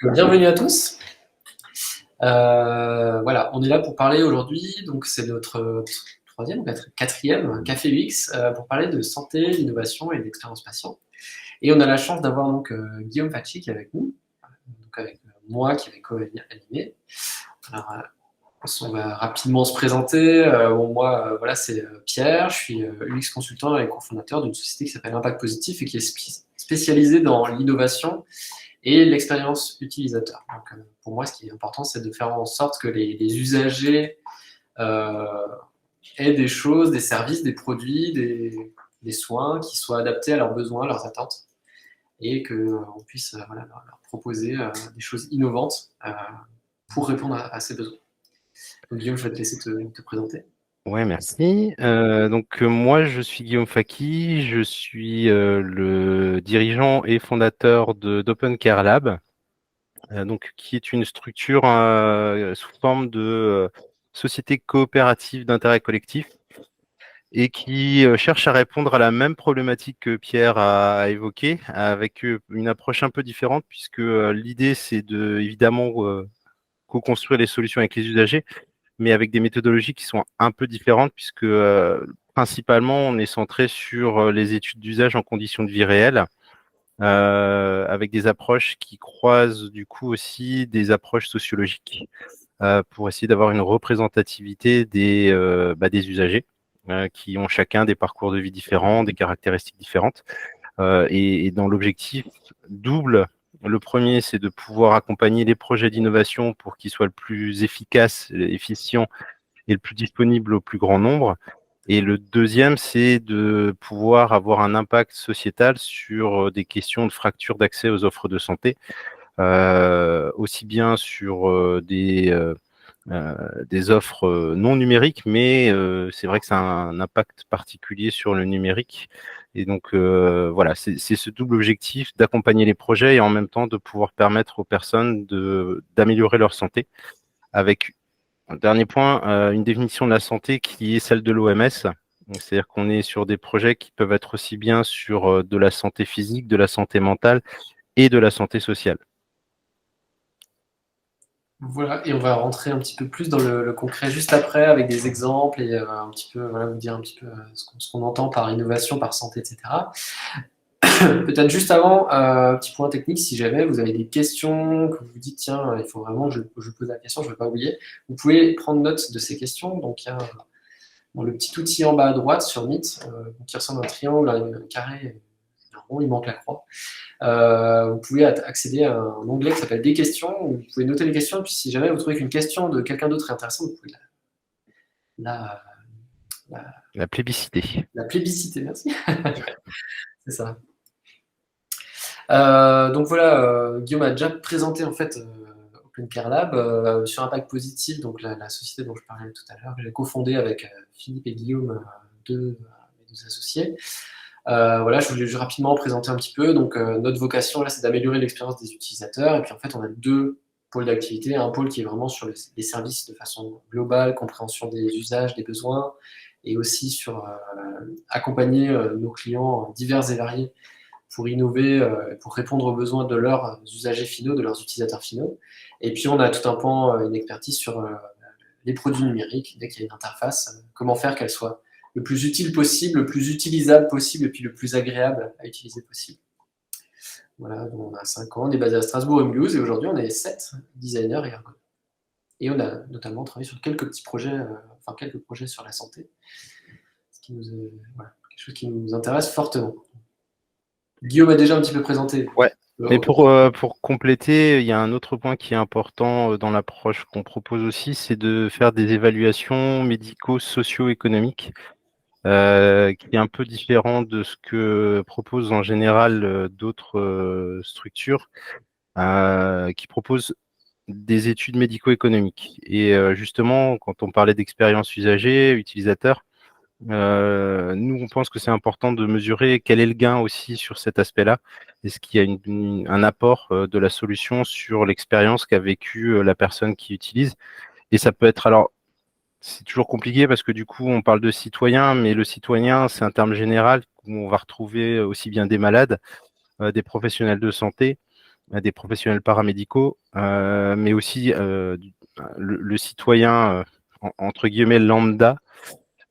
Bienvenue à tous. Voilà, on est là pour parler aujourd'hui, donc c'est notre troisième ou quatrième Café UX pour parler de santé, d'innovation et d'expérience patient. Et on a la chance d'avoir donc Guillaume Facci qui est avec nous, donc avec moi qui vais co-animer. Alors, on va rapidement se présenter. Bon, moi, voilà, c'est Pierre, je suis UX consultant et cofondateur d'une société qui s'appelle Impact Positif et qui est spécialisée dans l'innovation et l'expérience utilisateur. Donc, pour moi, ce qui est important, c'est de faire en sorte que les usagers euh, aient des choses, des services, des produits, des soins qui soient adaptés à leurs besoins, leurs attentes, et qu'on puisse voilà, leur proposer des choses innovantes pour répondre à ces besoins. Donc, Guillaume, je vais te laisser te présenter. Ouais, merci. Moi, je suis Guillaume Faki, je suis le dirigeant et fondateur d'Open Care Lab, qui est une structure sous forme de société coopérative d'intérêt collectif et qui cherche à répondre à la même problématique que Pierre a évoquée, avec une approche un peu différente, puisque l'idée, c'est de évidemment co-construire les solutions avec les usagers, mais avec des méthodologies qui sont un peu différentes, puisque principalement, on est centré sur les études d'usage en conditions de vie réelles, avec des approches qui croisent du coup aussi des approches sociologiques, pour essayer d'avoir une représentativité des usagers, qui ont chacun des parcours de vie différents, des caractéristiques différentes, et dans l'objectif double. Le premier, c'est de pouvoir accompagner les projets d'innovation pour qu'ils soient le plus efficaces, efficients et le plus disponible au plus grand nombre. Et le deuxième, c'est de pouvoir avoir un impact sociétal sur des questions de fracture d'accès aux offres de santé, aussi bien sur des offres non numériques, mais c'est vrai que ça a un impact particulier sur le numérique. Et donc voilà, c'est ce double objectif d'accompagner les projets et en même temps de pouvoir permettre aux personnes d'améliorer leur santé avec un dernier point, une définition de la santé qui est celle de l'OMS. C'est-à-dire qu'on est sur des projets qui peuvent être aussi bien sur de la santé physique, de la santé mentale et de la santé sociale. Voilà, et on va rentrer un petit peu plus dans le concret juste après avec des exemples et un petit peu, voilà, vous dire un petit peu ce qu'on entend par innovation, par santé, etc. Peut-être juste avant, petit point technique, si jamais vous avez des questions, que vous vous dites, tiens, il faut vraiment que je pose la question, je ne vais pas oublier, vous pouvez prendre note de ces questions. Donc, il y a bon, le petit outil en bas à droite sur Meet, qui ressemble à un triangle, à un carré, un rond, il manque la croix. Vous pouvez accéder à un onglet qui s'appelle Des questions, où vous pouvez noter les questions, et puis si jamais vous trouvez qu'une question de quelqu'un d'autre est intéressante, vous pouvez la, la, La plébiscité. la plébisciter, merci. C'est ça. Donc voilà, Guillaume a déjà présenté en fait Open Care Lab sur Impact Positif, donc la société dont je parlais tout à l'heure, que j'ai cofondée avec Philippe et Guillaume, mes deux associés. Voilà, je voulais juste rapidement présenter un petit peu. Donc notre vocation là, c'est d'améliorer l'expérience des utilisateurs. Et puis en fait, on a deux pôles d'activité. Un pôle qui est vraiment sur les services de façon globale, compréhension des usages, des besoins, et aussi sur accompagner nos clients divers et variés pour innover, pour répondre aux besoins de leurs usagers finaux, de leurs utilisateurs finaux. Et puis, on a tout un pan, une expertise sur les produits numériques, dès qu'il y a une interface, comment faire qu'elle soit le plus utile possible, le plus utilisable possible, et puis le plus agréable à utiliser possible. Voilà, donc on a 5 ans, on est basé à Strasbourg et Mulhouse, et aujourd'hui, on est 7 designers et ergonomes. Et on a notamment travaillé sur quelques petits projets, enfin quelques projets sur la santé, ce qui nous, voilà, quelque chose qui nous intéresse fortement. Guillaume a déjà un petit peu présenté. Ouais. Mais Euh, pour compléter, il y a un autre point qui est important dans l'approche qu'on propose aussi, c'est de faire des évaluations médico-socio-économiques, qui est un peu différent de ce que proposent en général d'autres structures, qui proposent des études médico-économiques. Et justement, quand on parlait d'expérience usagée, utilisateur, nous, on pense que c'est important de mesurer quel est le gain aussi sur cet aspect-là. Est-ce qu'il y a un apport de la solution sur l'expérience qu'a vécue la personne qui utilise? Et ça peut être, alors, c'est toujours compliqué parce que du coup, on parle de citoyen, mais le citoyen, c'est un terme général où on va retrouver aussi bien des malades, des professionnels de santé à des professionnels paramédicaux, mais aussi le citoyen, entre guillemets, lambda,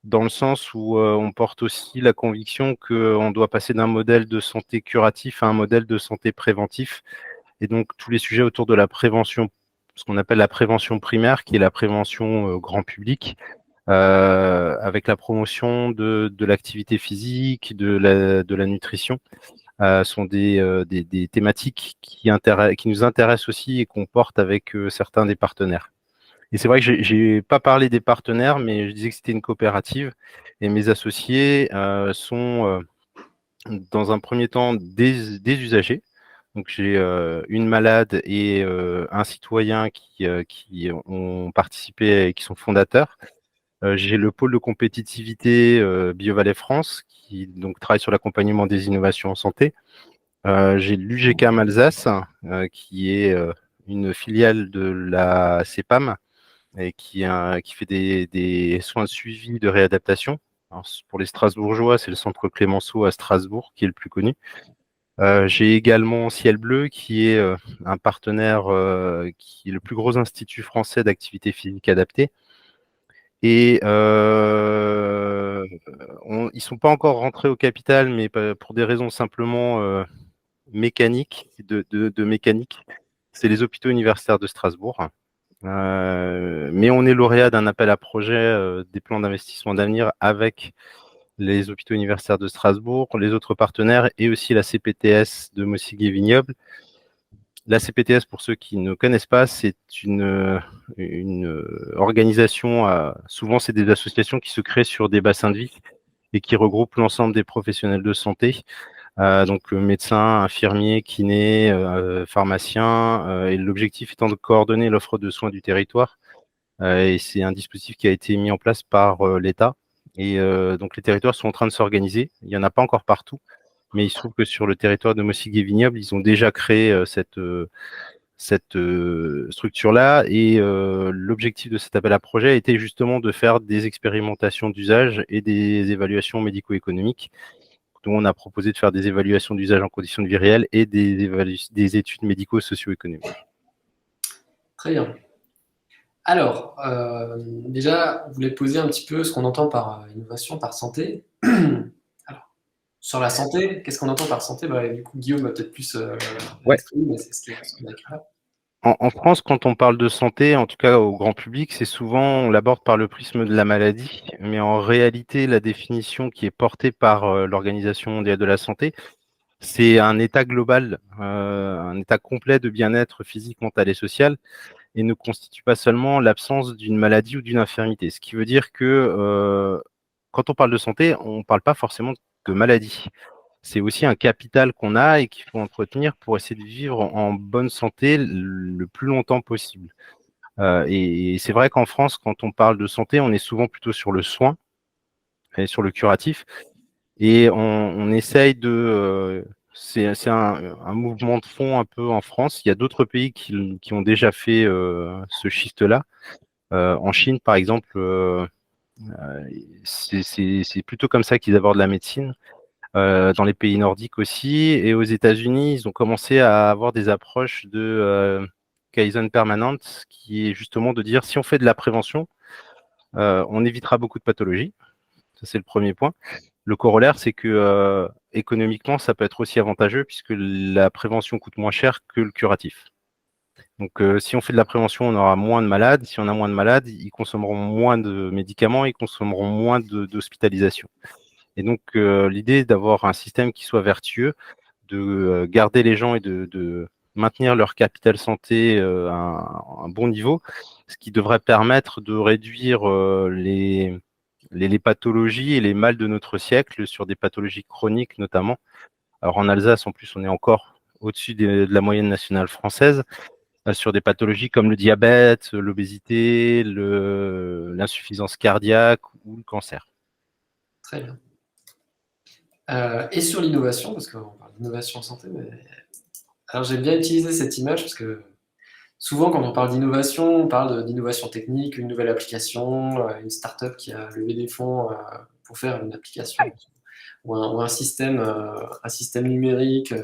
dans le sens où on porte aussi la conviction qu'on doit passer d'un modèle de santé curatif à un modèle de santé préventif. Et donc, tous les sujets autour de la prévention, ce qu'on appelle la prévention primaire, qui est la prévention grand public, avec la promotion de l'activité physique, de la nutrition, sont des thématiques qui nous intéressent aussi et qu'on porte avec certains des partenaires. Et c'est vrai que j'ai pas parlé des partenaires, mais je disais que c'était une coopérative. Et mes associés sont, dans un premier temps, des usagers. Donc j'ai une malade et un citoyen qui ont participé et qui sont fondateurs. J'ai le pôle de compétitivité BioValley France, qui donc travaille sur l'accompagnement des innovations en santé. J'ai l'UGCAM Alsace, qui est une filiale de la CEPAM et qui fait des soins de suivi de réadaptation. Alors, pour les Strasbourgeois, c'est le centre Clémenceau à Strasbourg qui est le plus connu. J'ai également Ciel Bleu, qui est un partenaire, qui est le plus gros institut français d'activité physique adaptée. Et ils sont pas encore rentrés au capital, mais pour des raisons simplement mécaniques, de mécanique. C'est les hôpitaux universitaires de Strasbourg. Mais on est lauréat d'un appel à projet des plans d'investissement d'avenir avec les hôpitaux universitaires de Strasbourg, les autres partenaires et aussi la CPTS de Mossiguet-Vignoble. La CPTS, pour ceux qui ne connaissent pas, c'est une organisation, souvent c'est des associations qui se créent sur des bassins de vie et qui regroupent l'ensemble des professionnels de santé, donc médecins, infirmiers, kinés, pharmaciens, et l'objectif étant de coordonner l'offre de soins du territoire. Et c'est un dispositif qui a été mis en place par l'État. Et donc les territoires sont en train de s'organiser. Il n'y en a pas encore partout, mais il se trouve que sur le territoire de Mossiguet-Vignoble, ils ont déjà créé cette structure-là. Et l'objectif de cet appel à projet était justement de faire des expérimentations d'usage et des évaluations médico-économiques. Donc, on a proposé de faire des évaluations d'usage en conditions de vie réelle et des études médico-socio-économiques. Très bien. Alors, déjà, vous voulez poser un petit peu ce qu'on entend par innovation, par santé. Alors, sur la santé, qu'est-ce qu'on entend par santé? Bah, du coup, Guillaume va peut-être plus Ouais. l'exprimer, mais c'est ce qu'on a écrit là. En France, quand on parle de santé, en tout cas au grand public, c'est souvent, on l'aborde par le prisme de la maladie, mais en réalité, la définition qui est portée par l'Organisation mondiale de la santé, c'est un état global, un état complet de bien-être physique, mental et social, et ne constitue pas seulement l'absence d'une maladie ou d'une infirmité. Ce qui veut dire que quand on parle de santé, on ne parle pas forcément de maladie. C'est aussi un capital qu'on a et qu'il faut entretenir pour essayer de vivre en bonne santé le plus longtemps possible. Et c'est vrai qu'en France, quand on parle de santé, on est souvent plutôt sur le soin et sur le curatif. Et on essaye de... c'est un mouvement de fond un peu en France. Il y a d'autres pays qui ont déjà fait ce shift-là. En Chine, par exemple, c'est plutôt comme ça qu'ils abordent la médecine. Dans les pays nordiques aussi. Et aux États-Unis, ils ont commencé à avoir des approches de Kaizen permanente, qui est justement de dire si on fait de la prévention, on évitera beaucoup de pathologies. Ça, c'est le premier point. Le corollaire, c'est que économiquement, ça peut être aussi avantageux puisque la prévention coûte moins cher que le curatif. Donc, si on fait de la prévention, on aura moins de malades. Si on a moins de malades, ils consommeront moins de médicaments, ils consommeront moins d'hospitalisation. Et donc, l'idée est d'avoir un système qui soit vertueux, de garder les gens et de maintenir leur capital santé à un bon niveau, ce qui devrait permettre de réduire les pathologies et les mâles de notre siècle sur des pathologies chroniques notamment. Alors en Alsace, en plus, on est encore au-dessus de la moyenne nationale française sur des pathologies comme le diabète, l'obésité, l'insuffisance cardiaque ou le cancer. Très bien. Et sur l'innovation, parce qu'on parle d'innovation en santé, mais... Alors j'aime bien utiliser cette image parce que souvent quand on parle d'innovation, on parle d'innovation technique, une nouvelle application, une start-up qui a levé des fonds pour faire une application ou un système numérique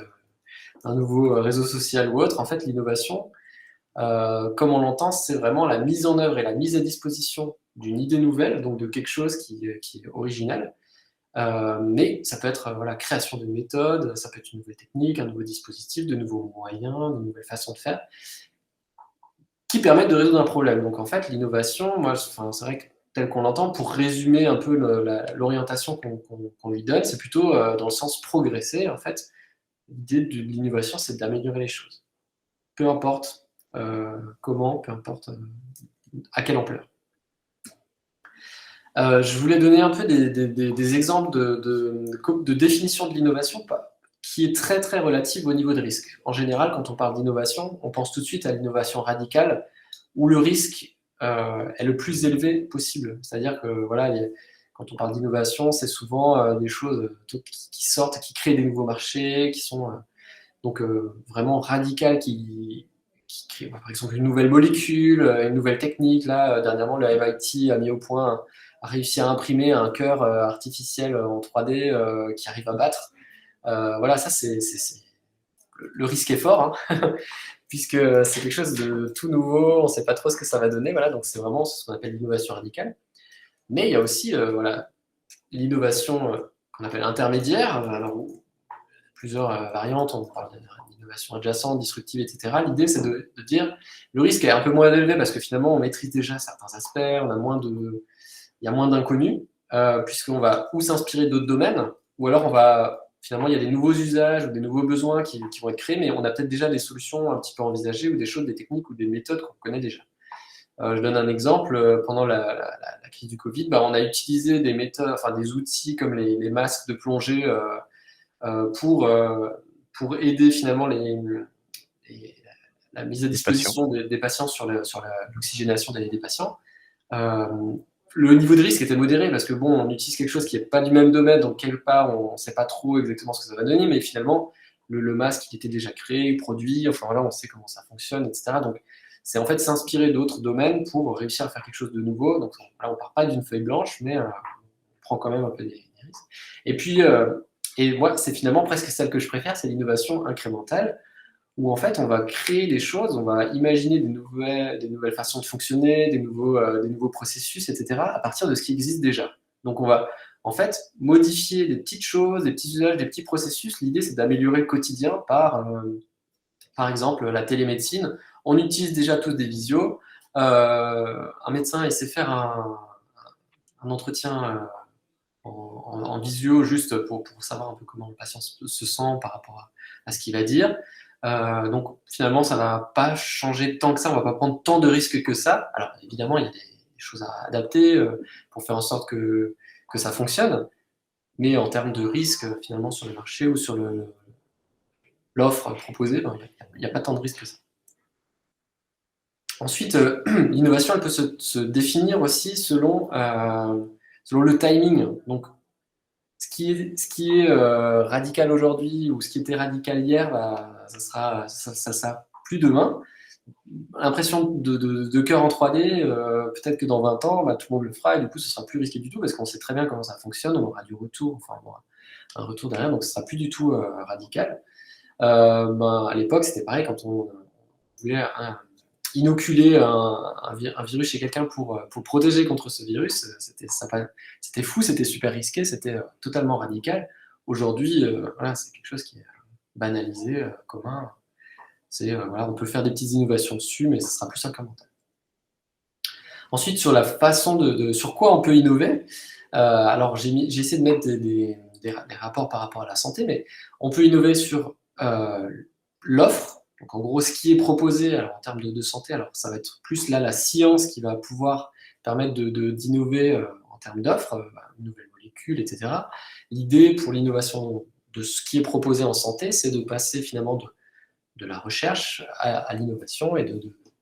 un nouveau réseau social ou autre. En fait, l'innovation, comme on l'entend, c'est vraiment la mise en œuvre et la mise à disposition d'une idée nouvelle, donc de quelque chose qui est original. Mais ça peut être voilà, création de méthodes, ça peut être une nouvelle technique, un nouveau dispositif, de nouveaux moyens, de nouvelles façons de faire, qui permettent de résoudre un problème. Donc en fait, l'innovation, moi, enfin, c'est vrai que tel qu'on l'entend, pour résumer un peu l'orientation qu'on lui donne, c'est plutôt dans le sens progresser. En fait, l'idée de l'innovation, c'est d'améliorer les choses. Peu importe comment, peu importe à quelle ampleur. Je voulais donner un peu des exemples de définition de l'innovation qui est très très relative au niveau de risque. En général, quand on parle d'innovation, on pense tout de suite à l'innovation radicale où le risque est le plus élevé possible. C'est-à-dire que voilà, quand on parle d'innovation, c'est souvent des choses qui sortent, qui créent des nouveaux marchés, qui sont donc vraiment radicales, qui créent par exemple une nouvelle molécule, une nouvelle technique. Là, dernièrement, le MIT a mis au point a réussi à imprimer un cœur artificiel en 3D qui arrive à battre. Voilà, ça, le risque est fort, hein, puisque c'est quelque chose de tout nouveau, on ne sait pas trop ce que ça va donner. Voilà, donc c'est vraiment ce qu'on appelle l'innovation radicale. Mais il y a aussi voilà, l'innovation qu'on appelle intermédiaire, alors plusieurs variantes, on parle d'innovation adjacente, disruptive, etc. L'idée, c'est de dire le risque est un peu moins élevé parce que finalement, on maîtrise déjà certains aspects, on a il y a moins d'inconnus, puisqu'on va ou s'inspirer d'autres domaines, ou alors finalement, il y a des nouveaux usages ou des nouveaux besoins qui vont être créés, mais on a peut-être déjà des solutions un petit peu envisagées ou des choses, des techniques ou des méthodes qu'on connaît déjà. Je donne un exemple. Pendant la crise du Covid, on a utilisé des méthodes, enfin des outils comme les masques de plongée pour aider finalement les- la mise à Les patients. disposition des patients sur l'oxygénation des patients. Euh, le niveau de risque était modéré parce que bon, on utilise quelque chose qui n'est pas du même domaine, donc quelque part, on ne sait pas trop exactement ce que ça va donner, mais finalement, le masque, il était déjà créé, produit, enfin voilà, on sait comment ça fonctionne, etc. Donc, c'est en fait s'inspirer d'autres domaines pour réussir à faire quelque chose de nouveau. Donc là, on ne part pas d'une feuille blanche, mais on prend quand même un peu des risques. Et puis, et moi, c'est finalement presque celle que je préfère, c'est l'innovation incrémentale où en fait on va créer des choses, on va imaginer des nouvelles façons de fonctionner, des nouveaux processus, etc. à partir de ce qui existe déjà. Donc on va en fait modifier des petites choses, des petits usages, des petits processus. L'idée c'est d'améliorer le quotidien par exemple la télémédecine. On utilise déjà tous des visios. Un médecin essaie de faire un entretien en visio juste pour savoir un peu comment le patient se sent par rapport à ce qu'il va dire. Donc finalement, ça va pas changer tant que ça, on va pas prendre tant de risques que ça. Alors évidemment, il y a des choses à adapter pour faire en sorte que ça fonctionne, mais en termes de risques finalement sur le marché ou sur l'offre proposée, il n'y a pas tant de risques que ça. Ensuite, l'innovation, elle peut se définir aussi selon le timing. Donc ce qui est radical aujourd'hui ou ce qui était radical hier, ça sera plus demain. L'impression de cœur en 3D, peut-être que dans 20 ans, tout le monde le fera et du coup, ce sera plus risqué du tout parce qu'on sait très bien comment ça fonctionne, on aura du retour, enfin, on aura un retour derrière, donc ce sera plus du tout radical. À l'époque, c'était pareil quand on voulait inoculer un virus chez quelqu'un pour protéger contre ce virus. C'était fou, c'était super risqué, c'était totalement radical. Aujourd'hui, voilà, c'est quelque chose qui est banalisé, commun. Voilà, on peut faire des petites innovations dessus, mais ce sera plus incrémental. Ensuite, sur la façon sur quoi on peut innover, alors j'ai essayé de mettre des rapports par rapport à la santé, mais on peut innover sur l'offre. Donc en gros, ce qui est proposé alors, en termes de santé, alors ça va être plus là la science qui va pouvoir permettre d'innover en termes d'offres, une nouvelle molécule, etc. L'idée pour l'innovation de ce qui est proposé en santé, c'est de passer finalement de la recherche à l'innovation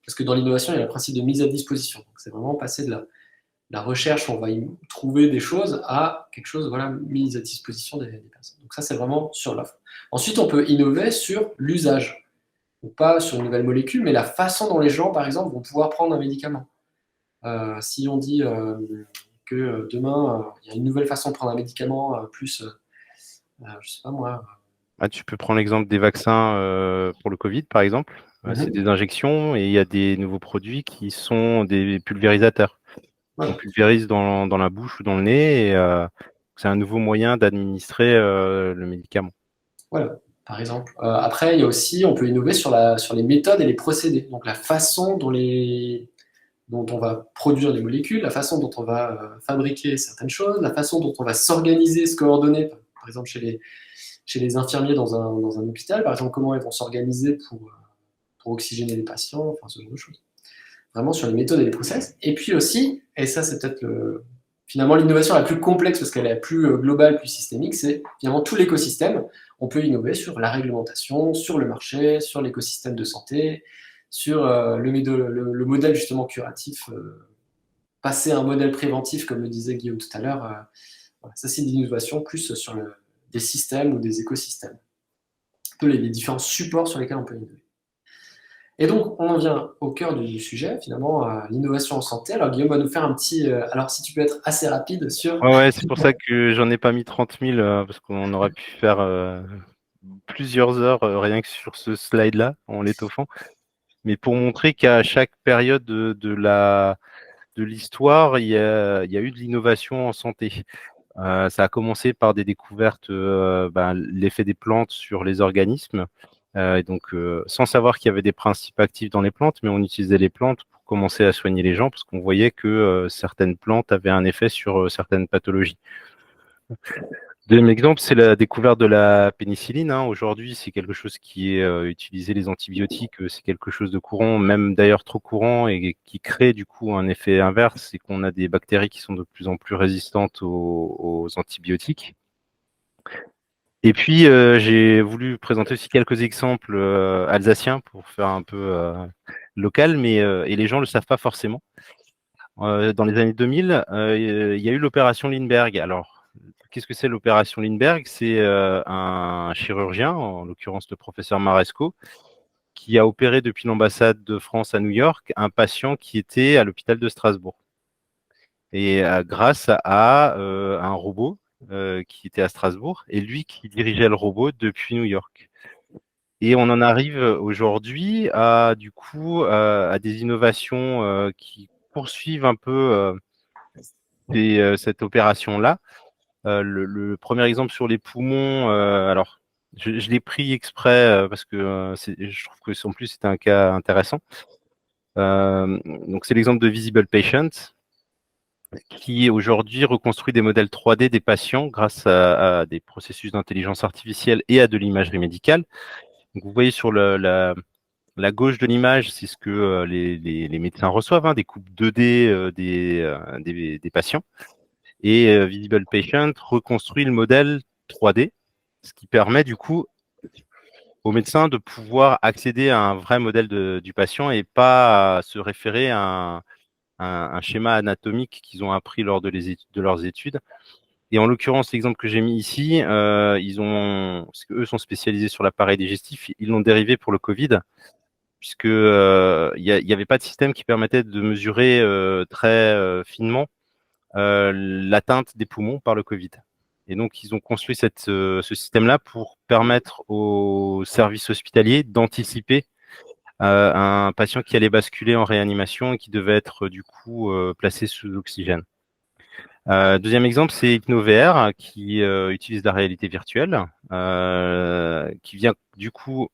parce que dans l'innovation, il y a le principe de mise à disposition. Donc c'est vraiment passer de la recherche, on va y trouver des choses, à quelque chose voilà, mise à disposition des personnes. Donc ça, c'est vraiment sur l'offre. Ensuite, on peut innover sur l'usage. Donc pas sur une nouvelle molécule, mais la façon dont les gens, par exemple, vont pouvoir prendre un médicament. Si on dit que demain, il y a une nouvelle façon de prendre un médicament, plus, je sais pas moi, Ah, tu peux prendre l'exemple des vaccins pour le Covid, par exemple. C'est Mhm. des injections et il y a des nouveaux produits qui sont des pulvérisateurs. On Voilà. pulvérise dans la bouche ou dans le nez et c'est un nouveau moyen d'administrer le médicament. Voilà, par exemple. Après, il y a aussi, on peut innover sur les méthodes et les procédés. Donc la façon dont on va produire les molécules, la façon dont on va fabriquer certaines choses, la façon dont on va s'organiser, se coordonner, par exemple chez les infirmiers dans un hôpital, par exemple comment ils vont s'organiser pour oxygéner les patients, enfin ce genre de choses. Vraiment sur les méthodes et les process. Et puis aussi, et ça c'est peut-être finalement l'innovation la plus complexe parce qu'elle est la plus globale, plus systémique, c'est finalement tout l'écosystème. On peut innover sur la réglementation, sur le marché, sur l'écosystème de santé, sur le modèle justement curatif, passer à un modèle préventif, comme le disait Guillaume tout à l'heure. Voilà, ça c'est l'innovation plus sur des systèmes ou des écosystèmes. Un peu les différents supports sur lesquels on peut innover. Et donc, on en vient au cœur du sujet, finalement, à l'innovation en santé. Alors, Guillaume va nous faire un petit. Alors, si tu peux être assez rapide sur. Ouais, c'est pour ça que j'en ai pas mis 30 000 parce qu'on aurait pu faire plusieurs heures rien que sur ce slide-là en l'étoffant. Mais pour montrer qu'à chaque période de l'histoire, il y a eu de l'innovation en santé. Ça a commencé par des découvertes, l'effet des plantes sur les organismes. Et donc, sans savoir qu'il y avait des principes actifs dans les plantes, mais on utilisait les plantes pour commencer à soigner les gens parce qu'on voyait que certaines plantes avaient un effet sur certaines pathologies. Deuxième exemple, c'est la découverte de la pénicilline, hein. Aujourd'hui, c'est quelque chose qui est utilisé, les antibiotiques, c'est quelque chose de courant, même d'ailleurs trop courant et qui crée du coup un effet inverse, c'est qu'on a des bactéries qui sont de plus en plus résistantes aux antibiotiques. Et puis, j'ai voulu présenter aussi quelques exemples alsaciens pour faire un peu local, mais et les gens le savent pas forcément. Dans les années 2000, il y a eu l'opération Lindbergh. Alors, qu'est-ce que c'est l'opération Lindbergh? C'est un chirurgien, en l'occurrence le professeur Maresco, qui a opéré depuis l'ambassade de France à New York un patient qui était à l'hôpital de Strasbourg. Et grâce à un robot qui était à Strasbourg, et lui qui dirigeait le robot depuis New York. Et on en arrive aujourd'hui à du coup à des innovations qui poursuivent un peu cette opération-là. Le premier exemple sur les poumons, alors je l'ai pris exprès parce que je trouve que en plus c'était un cas intéressant. Donc c'est l'exemple de Visible Patient qui aujourd'hui reconstruit des modèles 3D des patients grâce à des processus d'intelligence artificielle et à de l'imagerie médicale. Donc vous voyez sur la gauche de l'image, c'est ce que les médecins reçoivent, hein, des coupes 2D des patients. Et Visible Patient reconstruit le modèle 3D, ce qui permet du coup aux médecins de pouvoir accéder à un vrai modèle du patient et pas à se référer à un schéma anatomique qu'ils ont appris lors de leurs études. Et en l'occurrence, l'exemple que j'ai mis ici, parce qu'eux sont spécialisés sur l'appareil digestif, ils l'ont dérivé pour le Covid, puisque il y avait pas de système qui permettait de mesurer très finement l'atteinte des poumons par le Covid. Et donc, ils ont construit ce système-là pour permettre aux services hospitaliers d'anticiper un patient qui allait basculer en réanimation et qui devait être du coup placé sous oxygène. Deuxième exemple, c'est HypnoVR qui utilise la réalité virtuelle, qui vient du coup,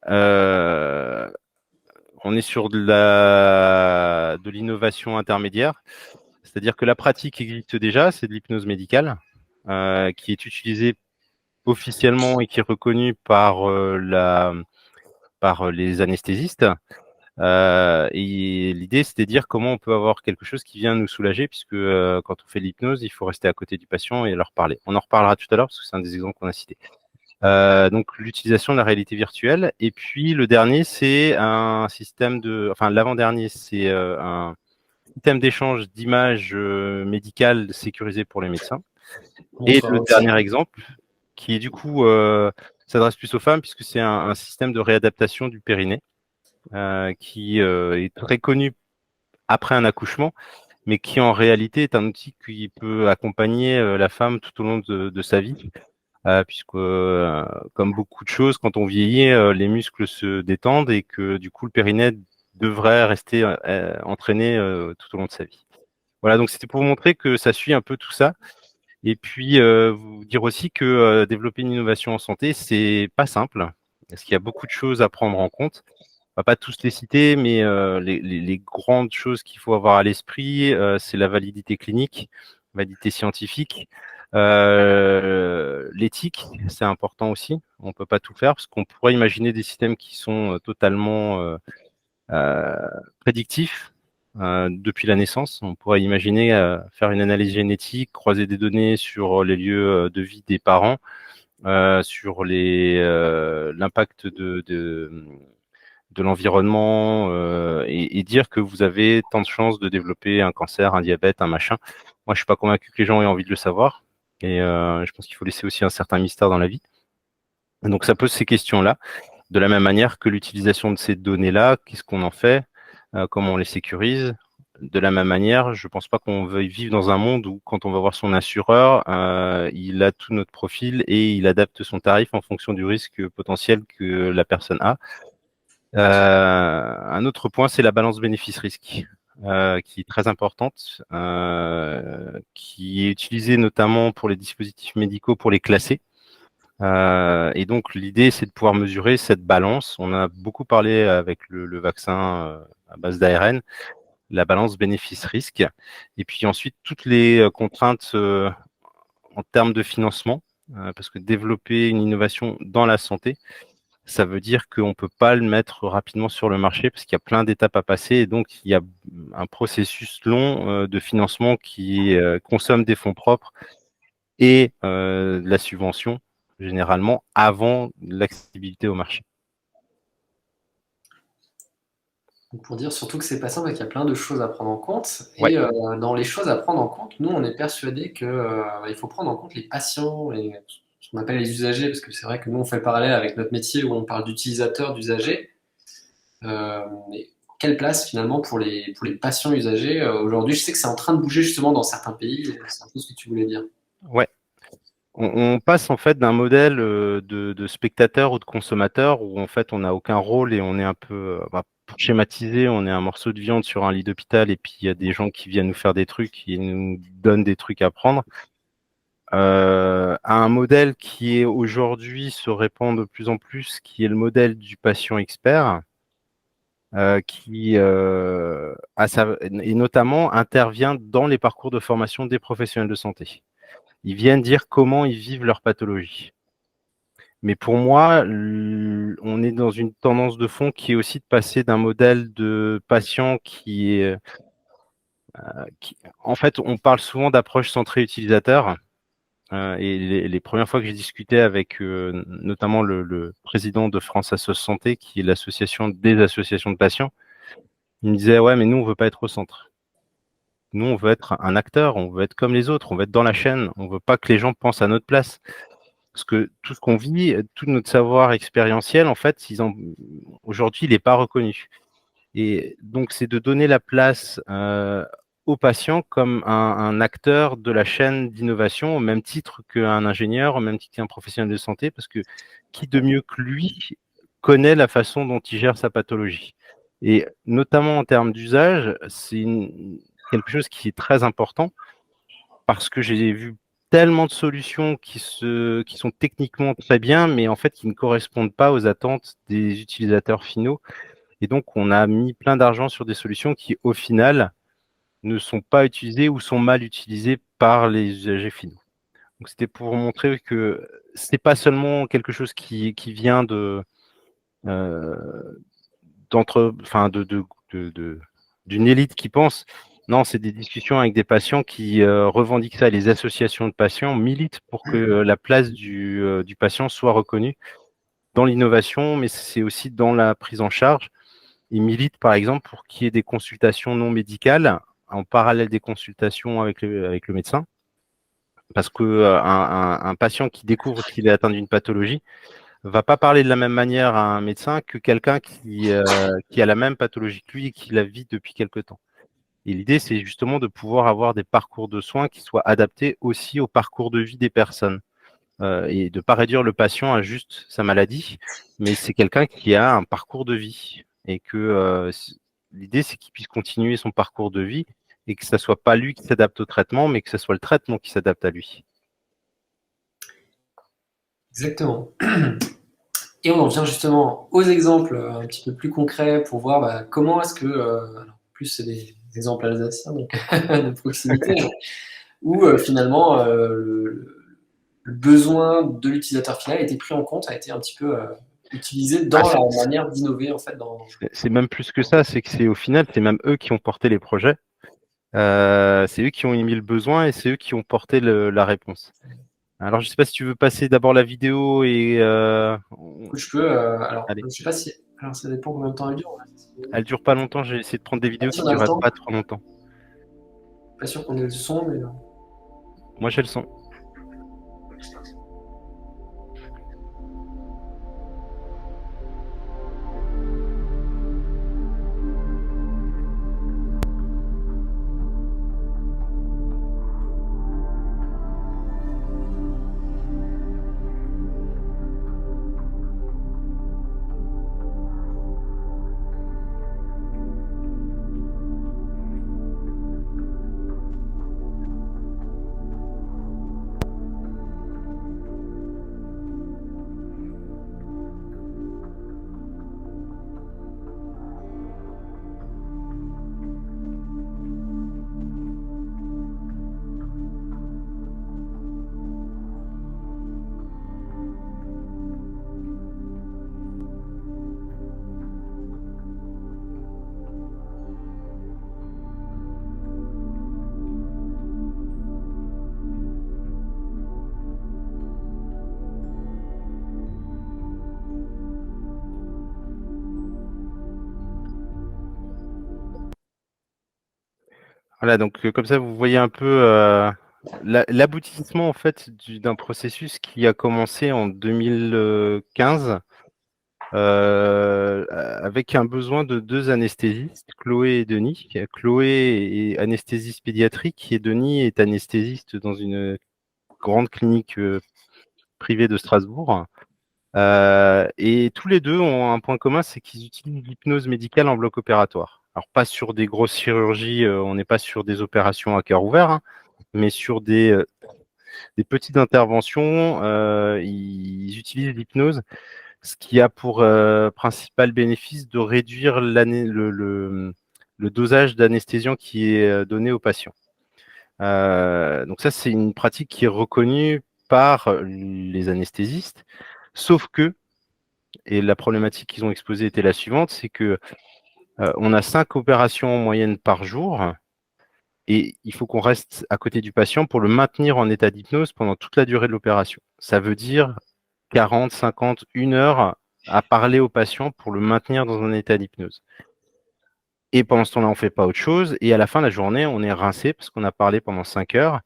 on est sur de l'innovation intermédiaire, c'est-à-dire que la pratique existe déjà, c'est de l'hypnose médicale, qui est utilisée officiellement et qui est reconnue par les anesthésistes. Et l'idée, c'est de dire comment on peut avoir quelque chose qui vient nous soulager, puisque quand on fait de l'hypnose, il faut rester à côté du patient et leur parler. On en reparlera tout à l'heure, parce que c'est un des exemples qu'on a cité. Donc l'utilisation de la réalité virtuelle. Et puis le dernier, c'est un système enfin l'avant-dernier, c'est un système d'échange d'images médicales sécurisé pour les médecins. On Et montrera le aussi. dernier exemple, qui est du coup s'adresse plus aux femmes, puisque c'est un système de réadaptation du périnée, qui est très connu après un accouchement, mais qui en réalité est un outil qui peut accompagner la femme tout au long de sa vie puisque comme beaucoup de choses, quand on vieillit, les muscles se détendent et que du coup le périnée devrait rester entraîné tout au long de sa vie. Voilà, donc c'était pour vous montrer que ça suit un peu tout ça. Et puis vous dire aussi que développer une innovation en santé, c'est pas simple, parce qu'il y a beaucoup de choses à prendre en compte. On va pas tous les citer, mais les grandes choses qu'il faut avoir à l'esprit, c'est la validité clinique, validité scientifique, l'éthique, c'est important aussi. On peut pas tout faire parce qu'on pourrait imaginer des systèmes qui sont totalement euh, prédictifs depuis la naissance. On pourrait imaginer faire une analyse génétique, croiser des données sur les lieux de vie des parents, sur l'impact de l'environnement et dire que vous avez tant de chances de développer un cancer, un diabète, un machin. Moi, je suis pas convaincu que les gens aient envie de le savoir. Et je pense qu'il faut laisser aussi un certain mystère dans la vie. Donc, ça pose ces questions-là. De la même manière que l'utilisation de ces données-là, qu'est-ce qu'on en fait, comment on les sécurise. De la même manière, je pense pas qu'on veuille vivre dans un monde où, quand on va voir son assureur, il a tout notre profil et il adapte son tarif en fonction du risque potentiel que la personne a. Un autre point, c'est la balance bénéfice-risque, qui est très importante, qui est utilisée notamment pour les dispositifs médicaux pour les classer. Et donc l'idée, c'est de pouvoir mesurer cette balance. On a beaucoup parlé avec le vaccin à base d'ARN, la balance bénéfice-risque, et puis ensuite toutes les contraintes en termes de financement, parce que développer une innovation dans la santé, ça veut dire qu'on ne peut pas le mettre rapidement sur le marché parce qu'il y a plein d'étapes à passer et donc il y a un processus long de financement qui consomme des fonds propres et de la subvention généralement avant l'accessibilité au marché. Donc pour dire surtout que c'est pas simple et qu'il y a plein de choses à prendre en compte. Ouais, Et dans les choses à prendre en compte, nous, on est persuadé que il faut prendre en compte les patients et ce qu'on appelle les usagers, parce que c'est vrai que nous, on fait le parallèle avec notre métier où on parle d'utilisateurs, d'usagers. Mais quelle place finalement pour les patients usagers aujourd'hui? Je sais que c'est en train de bouger justement dans certains pays. C'est un peu ce que tu voulais dire. ouais. On passe en fait d'un modèle de spectateur ou de consommateur où en fait on n'a aucun rôle et on est un peu, pour schématiser, on est un morceau de viande sur un lit d'hôpital et puis il y a des gens qui viennent nous faire des trucs, qui nous donnent des trucs à prendre. À un modèle qui est aujourd'hui se répand de plus en plus, qui est le modèle du patient expert, qui et notamment intervient dans les parcours de formation des professionnels de santé. Ils viennent dire comment ils vivent leur pathologie. Mais pour moi, on est dans une tendance de fond qui est aussi de passer d'un modèle de patient en fait, on parle souvent d'approche centrée utilisateur. Et les premières fois que j'ai discuté avec notamment le président de France Assos Santé, qui est l'association des associations de patients, il me disait ouais, mais nous on veut pas être au centre. Nous on veut être un acteur, on veut être comme les autres, on veut être dans la chaîne, on veut pas que les gens pensent à notre place. Parce que tout ce qu'on vit, tout notre savoir expérientiel, en fait, aujourd'hui, il n'est pas reconnu. Et donc, c'est de donner la place au patient comme un acteur de la chaîne d'innovation, au même titre qu'un ingénieur, au même titre qu'un professionnel de santé, parce que qui de mieux que lui connaît la façon dont il gère sa pathologie. Et notamment en termes d'usage, quelque chose qui est très important parce que j'ai vu tellement de solutions qui sont techniquement très bien, mais en fait qui ne correspondent pas aux attentes des utilisateurs finaux. Et donc, on a mis plein d'argent sur des solutions qui, au final, ne sont pas utilisées ou sont mal utilisées par les usagers finaux. Donc, c'était pour montrer que c'est pas seulement quelque chose qui vient euh, enfin, d'une élite qui pense. Non, c'est des discussions avec des patients qui revendiquent ça. Les associations de patients militent pour que la place du patient soit reconnue dans l'innovation, mais c'est aussi dans la prise en charge. Ils militent, par exemple, pour qu'il y ait des consultations non médicales en parallèle des consultations avec le médecin. Parce que un patient qui découvre qu'il est atteint d'une pathologie va pas parler de la même manière à un médecin que quelqu'un qui a la même pathologie que lui et qui la vit depuis quelque temps. Et l'idée, c'est justement de pouvoir avoir des parcours de soins qui soient adaptés aussi au parcours de vie des personnes. et de ne pas réduire le patient à juste sa maladie, mais c'est quelqu'un qui a un parcours de vie et que l'idée c'est qu'il puisse continuer son parcours de vie et que ce soit pas lui qui s'adapte au traitement, mais que ce soit le traitement qui s'adapte à lui. Exactement. Et on en vient justement aux exemples un petit peu plus concrets pour voir comment est-ce que, alors, en plus c'est des exemples alsaciens, donc de proximité, où finalement le besoin de l'utilisateur final a été pris en compte, a été un petit peu utilisé Ah, dans la manière d'innover en fait. c'est même plus que ça, c'est que c'est au final, c'est même eux qui ont porté les projets. C'est eux qui ont émis le besoin et c'est eux qui ont porté la réponse. Alors, je sais pas si tu veux passer d'abord la vidéo et Je peux, alors allez, je sais pas si, alors ça dépend combien de temps elle dure. elle dure pas longtemps. J'ai essayé de prendre des vidéos Si qui on a le duraient temps, pas trop longtemps. pas sûr qu'on ait le son, mais Moi, j'ai le son. Voilà, donc comme ça, vous voyez un peu l'aboutissement en fait d'un processus qui a commencé en 2015 avec un besoin de deux anesthésistes, Chloé et Denis. Chloé est anesthésiste pédiatrique et Denis est anesthésiste dans une grande clinique privée de Strasbourg. Et tous les deux ont un point commun, c'est qu'ils utilisent l'hypnose médicale en bloc opératoire. Alors pas sur des grosses chirurgies, on n'est pas sur des opérations à cœur ouvert, hein, mais sur des petites interventions, ils utilisent l'hypnose, ce qui a pour principal bénéfice de réduire le dosage d'anesthésiant qui est donné aux patients. Donc ça, c'est une pratique qui est reconnue par les anesthésistes, sauf que, et la problématique qu'ils ont exposée était la suivante, c'est que on a 5 opérations en moyenne par jour, et il faut qu'on reste à côté du patient pour le maintenir en état d'hypnose pendant toute la durée de l'opération. Ça veut dire 40, 50, 1 heure à parler au patient pour le maintenir dans un état d'hypnose. Et pendant ce temps-là, on ne fait pas autre chose. Et à la fin de la journée, on est rincé parce qu'on a parlé pendant 5 heures.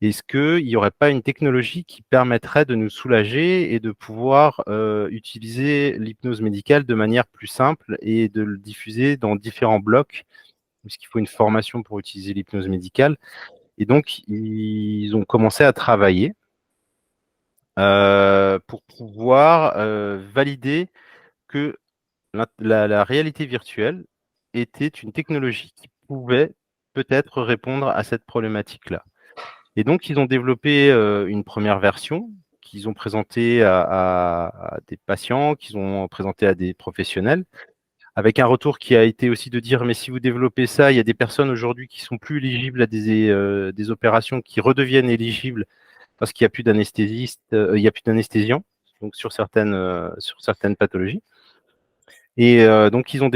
Est-ce qu'il n'y aurait pas une technologie qui permettrait de nous soulager et de pouvoir utiliser l'hypnose médicale de manière plus simple et de le diffuser dans différents blocs, puisqu'il faut une formation pour utiliser l'hypnose médicale. Et donc, ils ont commencé à travailler pour pouvoir valider que la réalité virtuelle était une technologie qui pouvait peut-être répondre à cette problématique-là. Et donc, ils ont développé une première version qu'ils ont présentée à des patients, qu'ils ont présentée à des professionnels, avec un retour qui a été aussi de dire, mais si vous développez ça, il y a des personnes aujourd'hui qui sont plus éligibles à des opérations qui redeviennent éligibles parce qu'il n'y a plus d'anesthésiste, il y a plus d'anesthésiants, donc sur certaines pathologies. Et donc, ils ont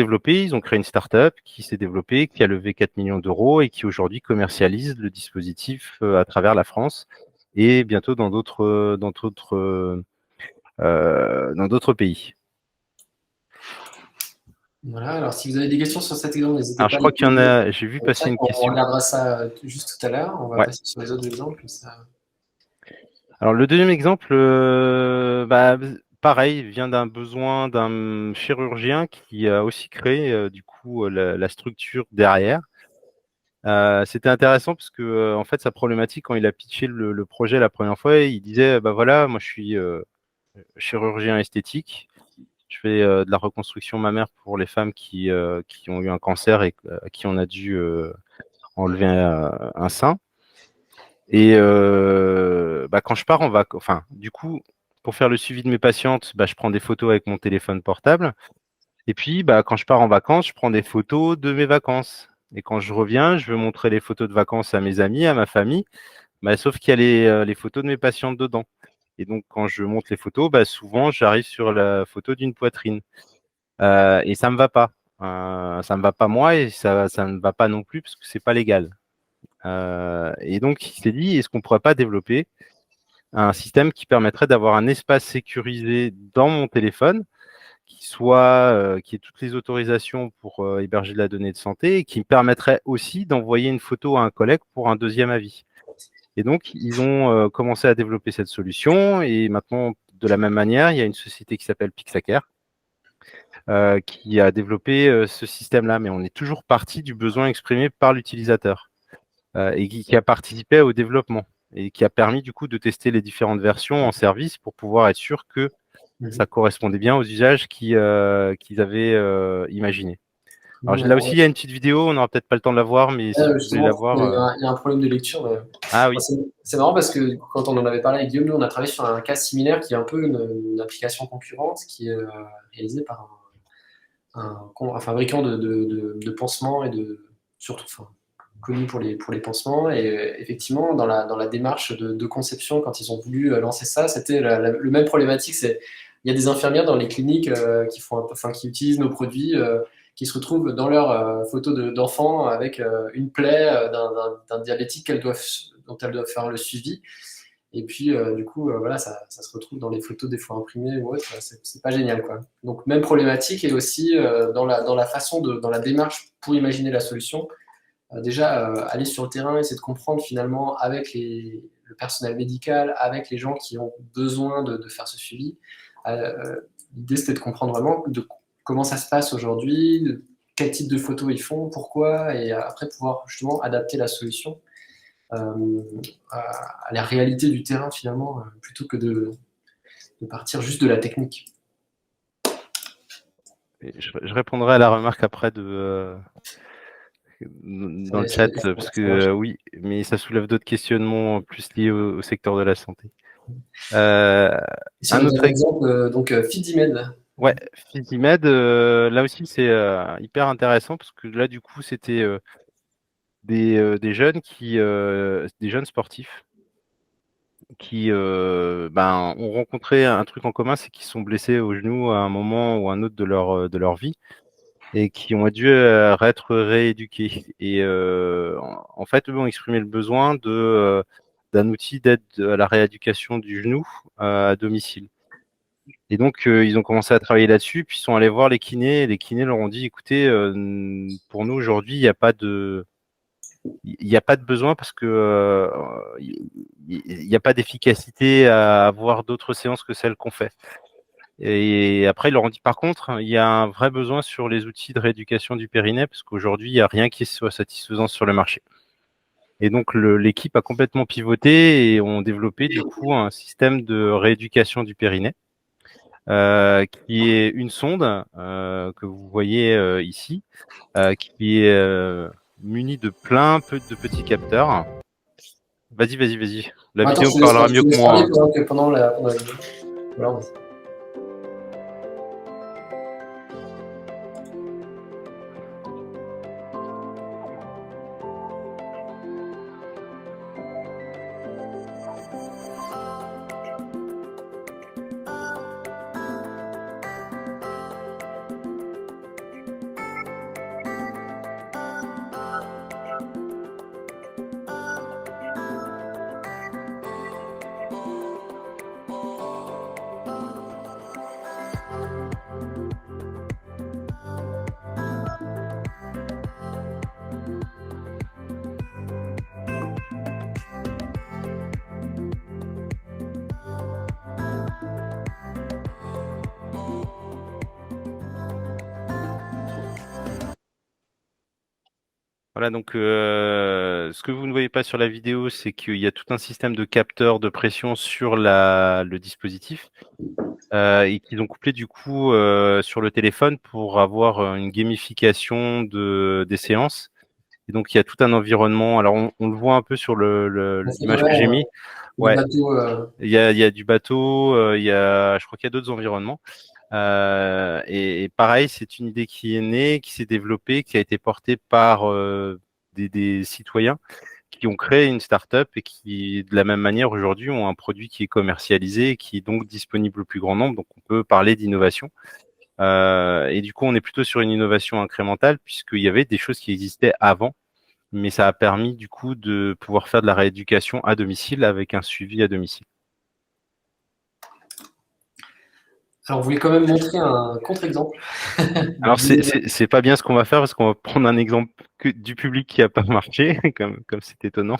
créé une start-up qui s'est développée, qui a levé 4 millions d'euros et qui aujourd'hui commercialise le dispositif à travers la France et bientôt dans d'autres pays. voilà. Alors si vous avez des questions sur cet exemple, n'hésitez Alors, pas je à les crois qu'il y en poser. a, j'ai vu passer une On question. regardera ça juste tout à l'heure. On va Ouais. passer sur les autres exemples. Ça. Alors, le deuxième exemple, pareil, vient d'un besoin d'un chirurgien qui a aussi créé du coup la structure derrière. C'était intéressant parce que en fait sa problématique quand il a pitché le projet la première fois, il disait bah voilà, moi je suis chirurgien esthétique, je fais de la reconstruction mammaire pour les femmes qui ont eu un cancer et à qui on a dû enlever un sein. Et bah, quand je pars en vacances, enfin, du coup, pour faire le suivi de mes patientes, bah, je prends des photos avec mon téléphone portable. Et puis, bah, quand je pars en vacances, je prends des photos de mes vacances. Et quand je reviens, je veux montrer les photos de vacances à mes amis, à ma famille, bah, sauf qu'il y a les photos de mes patientes dedans. Et donc, quand je montre les photos, bah, souvent, j'arrive sur la photo d'une poitrine. Et ça me va pas. Ça me va pas moi et ça ne va pas non plus parce que c'est pas légal. Et donc, il s'est dit, est-ce qu'on pourrait pas développer un système qui permettrait d'avoir un espace sécurisé dans mon téléphone, qui ait toutes les autorisations pour héberger de la donnée de santé et qui me permettrait aussi d'envoyer une photo à un collègue pour un deuxième avis. Et donc, ils ont commencé à développer cette solution et maintenant, de la même manière, il y a une société qui s'appelle Pixacare qui a développé ce système-là, mais on est toujours parti du besoin exprimé par l'utilisateur et qui a participé au développement et qui a permis du coup de tester les différentes versions en service pour pouvoir être sûr que ça correspondait bien aux usages qu'ils avaient imaginés. Alors là aussi, il y a une petite vidéo, on n'aura peut-être pas le temps de la voir, mais si vous voulez la Justement, voir. il y a un problème de lecture. Ah Bon, oui, c'est marrant parce que quand on en avait parlé avec Guillaume, nous on a travaillé sur un cas similaire qui est un peu une application concurrente qui est réalisée par un fabricant de pansements et surtout enfin, connu pour les pansements. Et effectivement, dans la démarche de conception, quand ils ont voulu lancer ça, c'était le même problématique. Il y a des infirmières dans les cliniques qui utilisent nos produits, qui se retrouvent dans leur photo d'enfant avec une plaie d'un diabétique dont elles doivent faire le suivi. Et puis, du coup, voilà, ça se retrouve dans les photos des fois imprimées ou autre. C'est pas génial, quoi. Donc, même problématique et aussi dans la façon dans la démarche pour imaginer la solution. Déjà, aller sur le terrain, essayer de comprendre finalement avec le personnel médical, avec les gens qui ont besoin de faire ce suivi. L'idée, c'était de comprendre vraiment comment ça se passe aujourd'hui, quel type de photos ils font, pourquoi, et après pouvoir justement adapter la solution à la réalité du terrain finalement, plutôt que de partir juste de la technique. je répondrai à la remarque après dans le chat, parce que oui, mais ça soulève d'autres questionnements plus liés au secteur de la santé. Si on Un a autre un exemple, donc Fidimed. Ouais, Physimed, là aussi c'est hyper intéressant parce que là du coup c'était des jeunes des jeunes sportifs qui ben, ont rencontré un truc en commun, c'est qu'ils sont blessés au genou à un moment ou un autre de leur vie et qui ont dû être rééduqués. Et en fait, eux ont exprimé le besoin d'un outil d'aide à la rééducation du genou à domicile. Et donc, ils ont commencé à travailler là-dessus, puis ils sont allés voir les kinés. Et les kinés leur ont dit, écoutez, pour nous aujourd'hui, il n'y a pas de besoin parce que il n'y a pas d'efficacité à avoir d'autres séances que celles qu'on fait. Et après, ils leur ont dit, par contre, il y a un vrai besoin sur les outils de rééducation du périnée parce qu'aujourd'hui, il n'y a rien qui soit satisfaisant sur le marché. Et donc, l'équipe a complètement pivoté et ont développé du coup un système de rééducation du périnée. Qui est une sonde que vous voyez ici, qui est munie de de petits capteurs. Vas-y. La Attends, vidéo me parlera je te mieux que laisse parler moi. Hein. pendant la vidéo. Voilà, Voilà, donc ce que vous ne voyez pas sur la vidéo, c'est qu'il y a tout un système de capteurs de pression sur le dispositif et qu'ils ont couplé du coup sur le téléphone pour avoir une gamification des séances. Et donc il y a tout un environnement. Alors on le voit un peu sur On fait, l'image que ouais, j'ai mis. le Ouais, bateau. il y a du bateau, je crois qu'il y a d'autres environnements. Et pareil, c'est une idée qui est née, qui s'est développée, qui a été portée par des citoyens qui ont créé une start-up et qui, de la même manière, aujourd'hui, ont un produit qui est commercialisé et qui est donc disponible au plus grand nombre. Donc, on peut parler d'innovation. Et du coup, on est plutôt sur une innovation incrémentale puisqu'il y avait des choses qui existaient avant, mais ça a permis du coup de pouvoir faire de la rééducation à domicile avec un suivi à domicile. Alors, on voulait quand même montrer un contre-exemple. Alors c'est pas bien ce qu'on va faire parce qu'on va prendre un exemple du public qui a pas marché, comme c'est étonnant.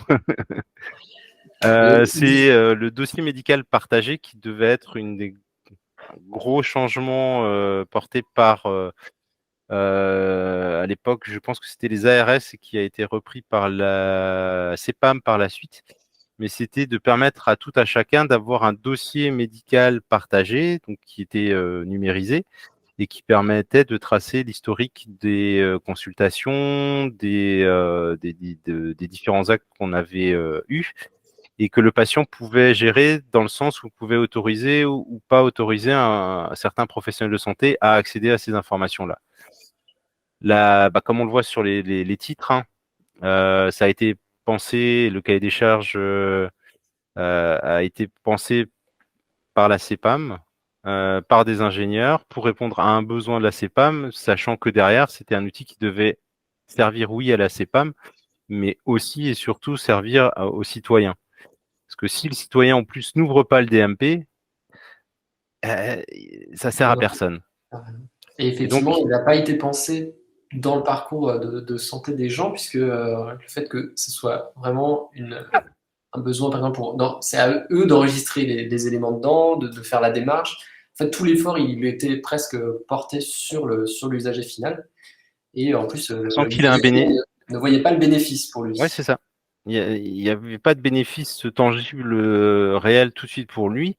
Mais C'est le dossier médical partagé qui devait être une des gros changements portés par à l'époque, je pense que c'était les ARS et qui a été repris par la CEPAM par la suite. Mais c'était de permettre à tout à chacun d'avoir un dossier médical partagé, donc qui était numérisé et qui permettait de tracer l'historique des consultations, des différents actes qu'on avait eus et que le patient pouvait gérer dans le sens où il pouvait autoriser ou pas autoriser un certain professionnel de santé à accéder à ces informations-là. Là, bah, comme on le voit sur les titres, hein, ça a été pensé, le cahier des charges a été pensé par la CEPAM, par des ingénieurs pour répondre à un besoin de la CEPAM, sachant que derrière, c'était un outil qui devait servir, oui, à la CEPAM, mais aussi et surtout servir aux citoyens. Parce que si le citoyen en plus n'ouvre pas le DMP, euh, ça sert à personne. Et Et effectivement, donc, il n'a pas été pensé dans le parcours de santé des gens, puisque le fait que ce soit vraiment un besoin, par exemple, c'est à eux d'enregistrer les éléments dedans, de faire la démarche. En fait, tout l'effort, il était presque porté sur l'usager final. Et en plus, sans qu'il ait un l'usager bénéfice, final ne voyait pas le bénéfice pour ouais, lui. c'est ça. Il y avait pas de bénéfice tangible réel tout de suite pour lui.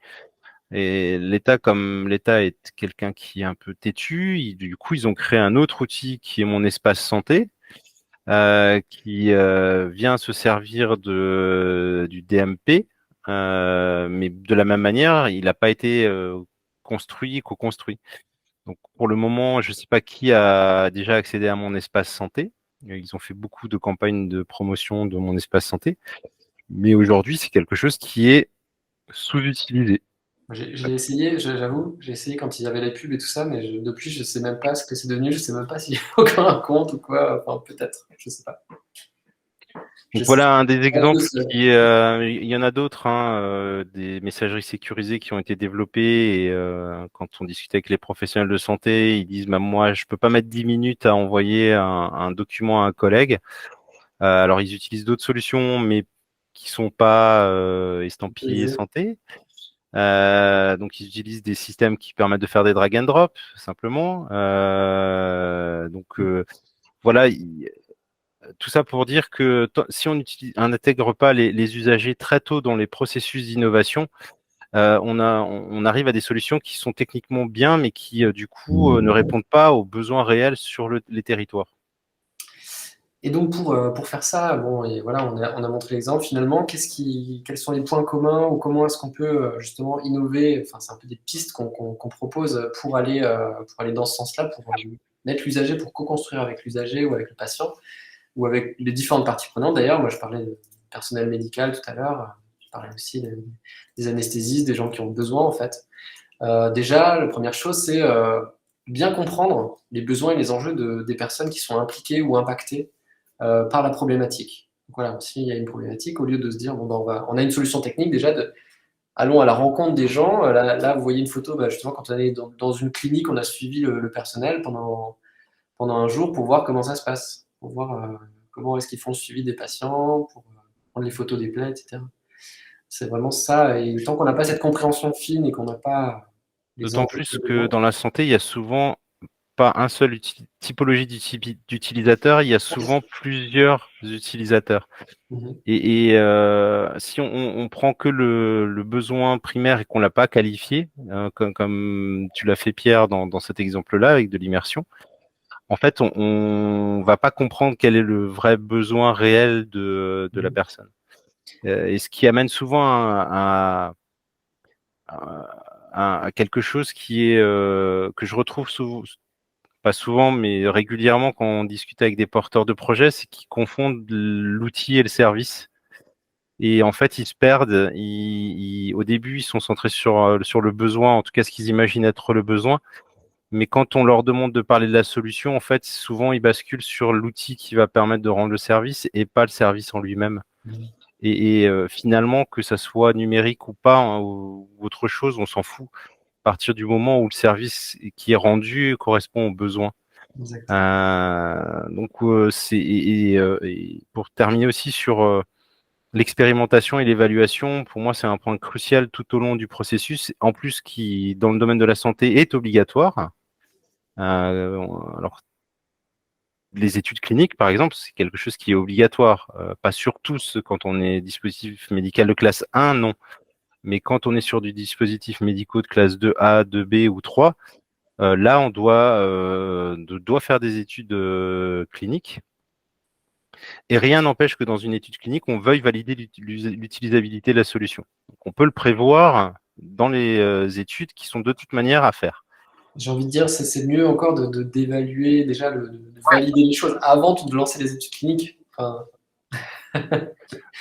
Et l'État, comme l'État est quelqu'un qui est un peu têtu, du coup, ils ont créé un autre outil qui est mon espace santé, qui vient se servir du DMP, mais de la même manière, il n'a pas été construit, co-construit. Donc pour le moment, je ne sais pas qui a déjà accédé à mon espace santé. Ils ont fait beaucoup de campagnes de promotion de mon espace santé, mais aujourd'hui, c'est quelque chose qui est sous-utilisé. J'ai essayé, j'avoue, j'ai essayé quand il y avait les pubs et tout ça, mais depuis, je sais même pas ce que c'est devenu, je sais même pas s'il y a encore un compte ou quoi, enfin peut-être, je sais pas. Je Donc sais voilà un des pas trop exemples ça. il y en a d'autres, hein, des messageries sécurisées qui ont été développées et quand on discute avec les professionnels de santé, ils disent bah, moi je peux pas mettre 10 minutes à envoyer un document à un collègue. Alors ils utilisent d'autres solutions mais qui sont pas estampillées santé. Donc ils utilisent des systèmes qui permettent de faire des drag and drop simplement. Voilà, tout ça pour dire que si on n'intègre pas les usagers très tôt dans les processus d'innovation, on arrive à des solutions qui sont techniquement bien, mais qui du coup ne répondent pas aux besoins réels sur les territoires. Et donc pour faire ça, bon, et voilà, on a montré l'exemple. Finalement, quels sont les points communs ou comment est-ce qu'on peut justement innover? Enfin, c'est un peu des pistes qu'on propose pour aller dans ce sens-là, pour mettre l'usager, pour co-construire avec l'usager ou avec le patient ou avec les différentes parties prenantes. D'ailleurs, moi, je parlais de personnel médical tout à l'heure. Je parlais aussi des anesthésistes, des gens qui ont besoin en fait. Déjà, la première chose, c'est bien comprendre les besoins et les enjeux des personnes qui sont impliquées ou impactées par la problématique. Donc voilà, s'il y a une problématique, au lieu de se dire, bon, ben, on a une solution technique déjà, allons à la rencontre des gens. Là, vous voyez une photo, bah, justement, quand on est dans une clinique, on a suivi le personnel pendant un jour pour voir comment ça se passe, pour voir comment est-ce qu'ils font le suivi des patients, pour prendre les photos des plaies, etc. C'est vraiment ça. Et tant qu'on n'a pas cette compréhension fine et qu'on n'a pas les D'autant enjeux plus des que besoins, dans la santé, il y a souvent pas un seul typologie d'utilisateur, il y a souvent plusieurs utilisateurs. Si on prend que le besoin primaire et qu'on l'a pas qualifié, comme tu l'as fait Pierre dans cet exemple-là avec de l'immersion, en fait, on va pas comprendre quel est le vrai besoin réel de la personne. Et ce qui amène souvent à quelque chose qui est que je retrouve pas souvent, mais régulièrement quand on discute avec des porteurs de projets, c'est qu'ils confondent l'outil et le service. Et en fait, ils se perdent. Au début, ils sont centrés sur le besoin, en tout cas ce qu'ils imaginent être le besoin. Mais quand on leur demande de parler de la solution, en fait, souvent, ils basculent sur l'outil qui va permettre de rendre le service et pas le service en lui-même. Finalement, que ça soit numérique ou pas, hein, ou autre chose, on s'en fout. À partir du moment où le service qui est rendu correspond aux besoins. Et pour terminer aussi sur l'expérimentation et l'évaluation, pour moi, c'est un point crucial tout au long du processus, en plus qui, dans le domaine de la santé, est obligatoire. Alors, les études cliniques, par exemple, c'est quelque chose qui est obligatoire. Pas sur tous, quand on est dispositif médical de classe 1, non. Mais quand on est sur du dispositif médical de classe 2A, 2B ou 3, là, on doit faire des études cliniques. Et rien n'empêche que dans une étude clinique, on veuille valider l'utilisabilité de la solution. Donc, on peut le prévoir dans les études qui sont de toute manière à faire. J'ai envie de dire, c'est mieux encore d'évaluer déjà, de valider les choses avant de lancer les études cliniques. Enfin...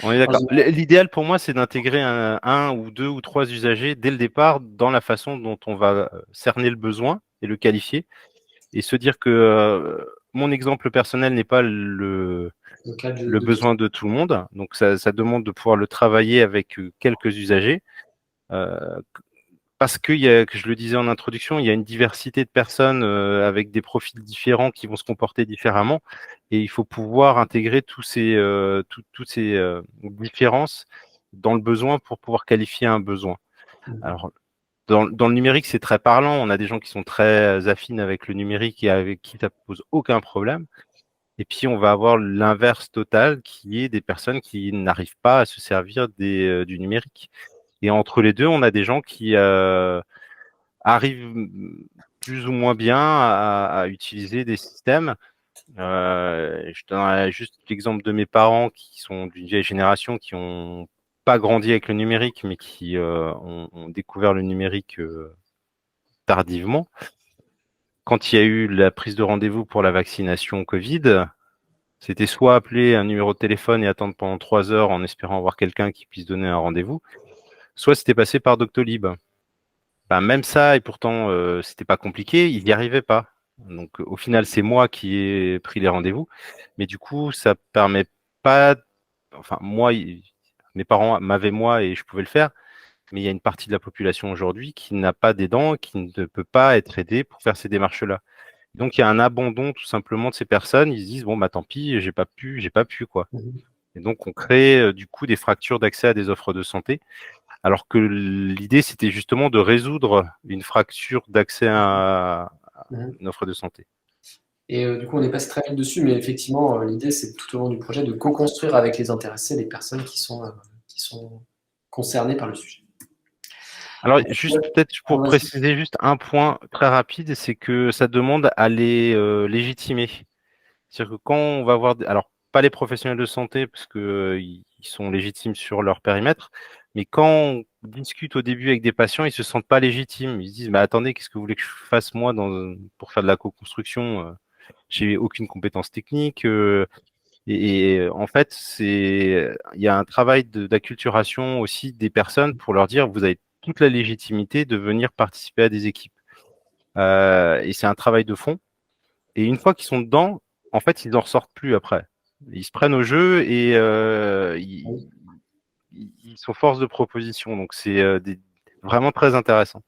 On est d'accord. L'idéal pour moi, c'est d'intégrer un ou deux ou trois usagers dès le départ dans la façon dont on va cerner le besoin et le qualifier et se dire que mon exemple personnel n'est pas le besoin de tout le monde. Donc, ça demande de pouvoir le travailler avec quelques usagers. Parce que, je le disais en introduction, il y a une diversité de personnes avec des profils différents qui vont se comporter différemment. Et il faut pouvoir intégrer toutes ces différences dans le besoin pour pouvoir qualifier un besoin. Alors, dans le numérique, c'est très parlant. On a des gens qui sont très affines avec le numérique et avec qui ça pose aucun problème. Et puis, on va avoir l'inverse total, qui est des personnes qui n'arrivent pas à se servir du numérique. Et entre les deux, on a des gens qui arrivent plus ou moins bien à utiliser des systèmes. Je donnerai juste l'exemple de mes parents qui sont d'une vieille génération, qui ont pas grandi avec le numérique, mais qui ont découvert le numérique tardivement. Quand il y a eu la prise de rendez-vous pour la vaccination Covid, c'était soit appeler un numéro de téléphone et attendre pendant 3 heures en espérant avoir quelqu'un qui puisse donner un rendez-vous, soit c'était passé par Doctolib. Ben, même ça, et pourtant, c'était pas compliqué, il n'y arrivait pas. Donc, au final, c'est moi qui ai pris les rendez-vous. Mais du coup, ça permet pas. Enfin, moi, mes parents m'avaient moi et je pouvais le faire. Mais il y a une partie de la population aujourd'hui qui n'a pas d'aidant, qui ne peut pas être aidée pour faire ces démarches-là. Donc, il y a un abandon tout simplement de ces personnes. Ils se disent, bon, bah tant pis, j'ai pas pu, quoi. Et donc, on crée du coup des fractures d'accès à des offres de santé. Alors que l'idée, c'était justement de résoudre une fracture d'accès à une offre de santé. Et du coup, on est passé très vite dessus, mais effectivement, l'idée, c'est tout au long du projet de co-construire avec les intéressés, les personnes qui sont concernées par le sujet. Alors, juste peut-être pour préciser juste un point très rapide, c'est que ça demande à les légitimer. C'est-à-dire que quand on va voir, alors pas les professionnels de santé parce que ils sont légitimes sur leur périmètre, mais quand on discute au début avec des patients, ils se sentent pas légitimes. Ils se disent, mais attendez, qu'est-ce que vous voulez que je fasse moi pour faire de la co-construction? J'ai aucune compétence technique. Et en fait, il y a un travail d'acculturation aussi des personnes pour leur dire, vous avez toute la légitimité de venir participer à des équipes. Et c'est un travail de fond. Et une fois qu'ils sont dedans, en fait, ils n'en ressortent plus après. Ils se prennent au jeu et ils sont force de proposition. Donc, c'est vraiment très intéressant.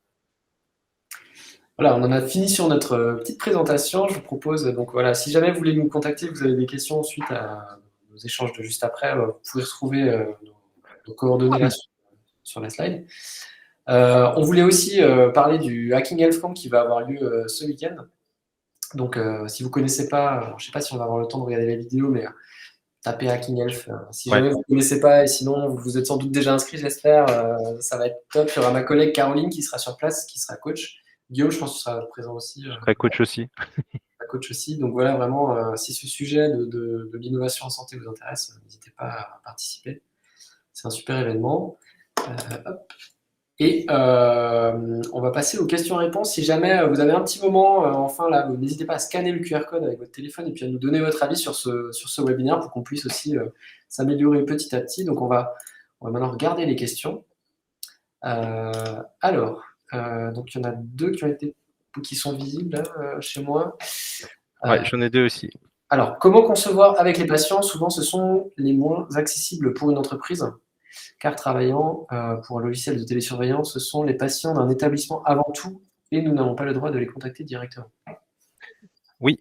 Voilà, on en a fini sur notre petite présentation. Je vous propose, donc voilà, si jamais vous voulez nous contacter, vous avez des questions suite à nos échanges de juste après, vous pouvez retrouver nos coordonnées là sur la slide. On voulait aussi parler du Hacking Health Camp qui va avoir lieu ce week-end. Donc, si vous ne connaissez pas, je ne sais pas si on va avoir le temps de regarder la vidéo, mais tapez Hacking Elf. Si Ouais, jamais vous ne connaissez pas, et sinon vous êtes sans doute déjà inscrit, j'espère, ça va être top. Il y aura ma collègue Caroline qui sera sur place, qui sera coach. Guillaume, je pense que tu seras présent aussi, je serai coach aussi. la coach aussi. Donc voilà, vraiment, si ce sujet de l'innovation en santé vous intéresse, n'hésitez pas à participer. C'est un super événement. Hop. Et on va passer aux questions-réponses. Si jamais vous avez un petit moment, enfin là, n'hésitez pas à scanner le QR code avec votre téléphone et puis à nous donner votre avis sur ce webinaire pour qu'on puisse aussi s'améliorer petit à petit. Donc on va maintenant regarder les questions. Alors, donc il y en a deux qui sont visibles là, chez moi. Ouais, j'en ai deux aussi. Alors, comment concevoir avec les patients? Souvent, ce sont les moins accessibles pour une entreprise, car travaillant pour un logiciel de télésurveillance, ce sont les patients d'un établissement avant tout, et nous n'avons pas le droit de les contacter directement. Oui,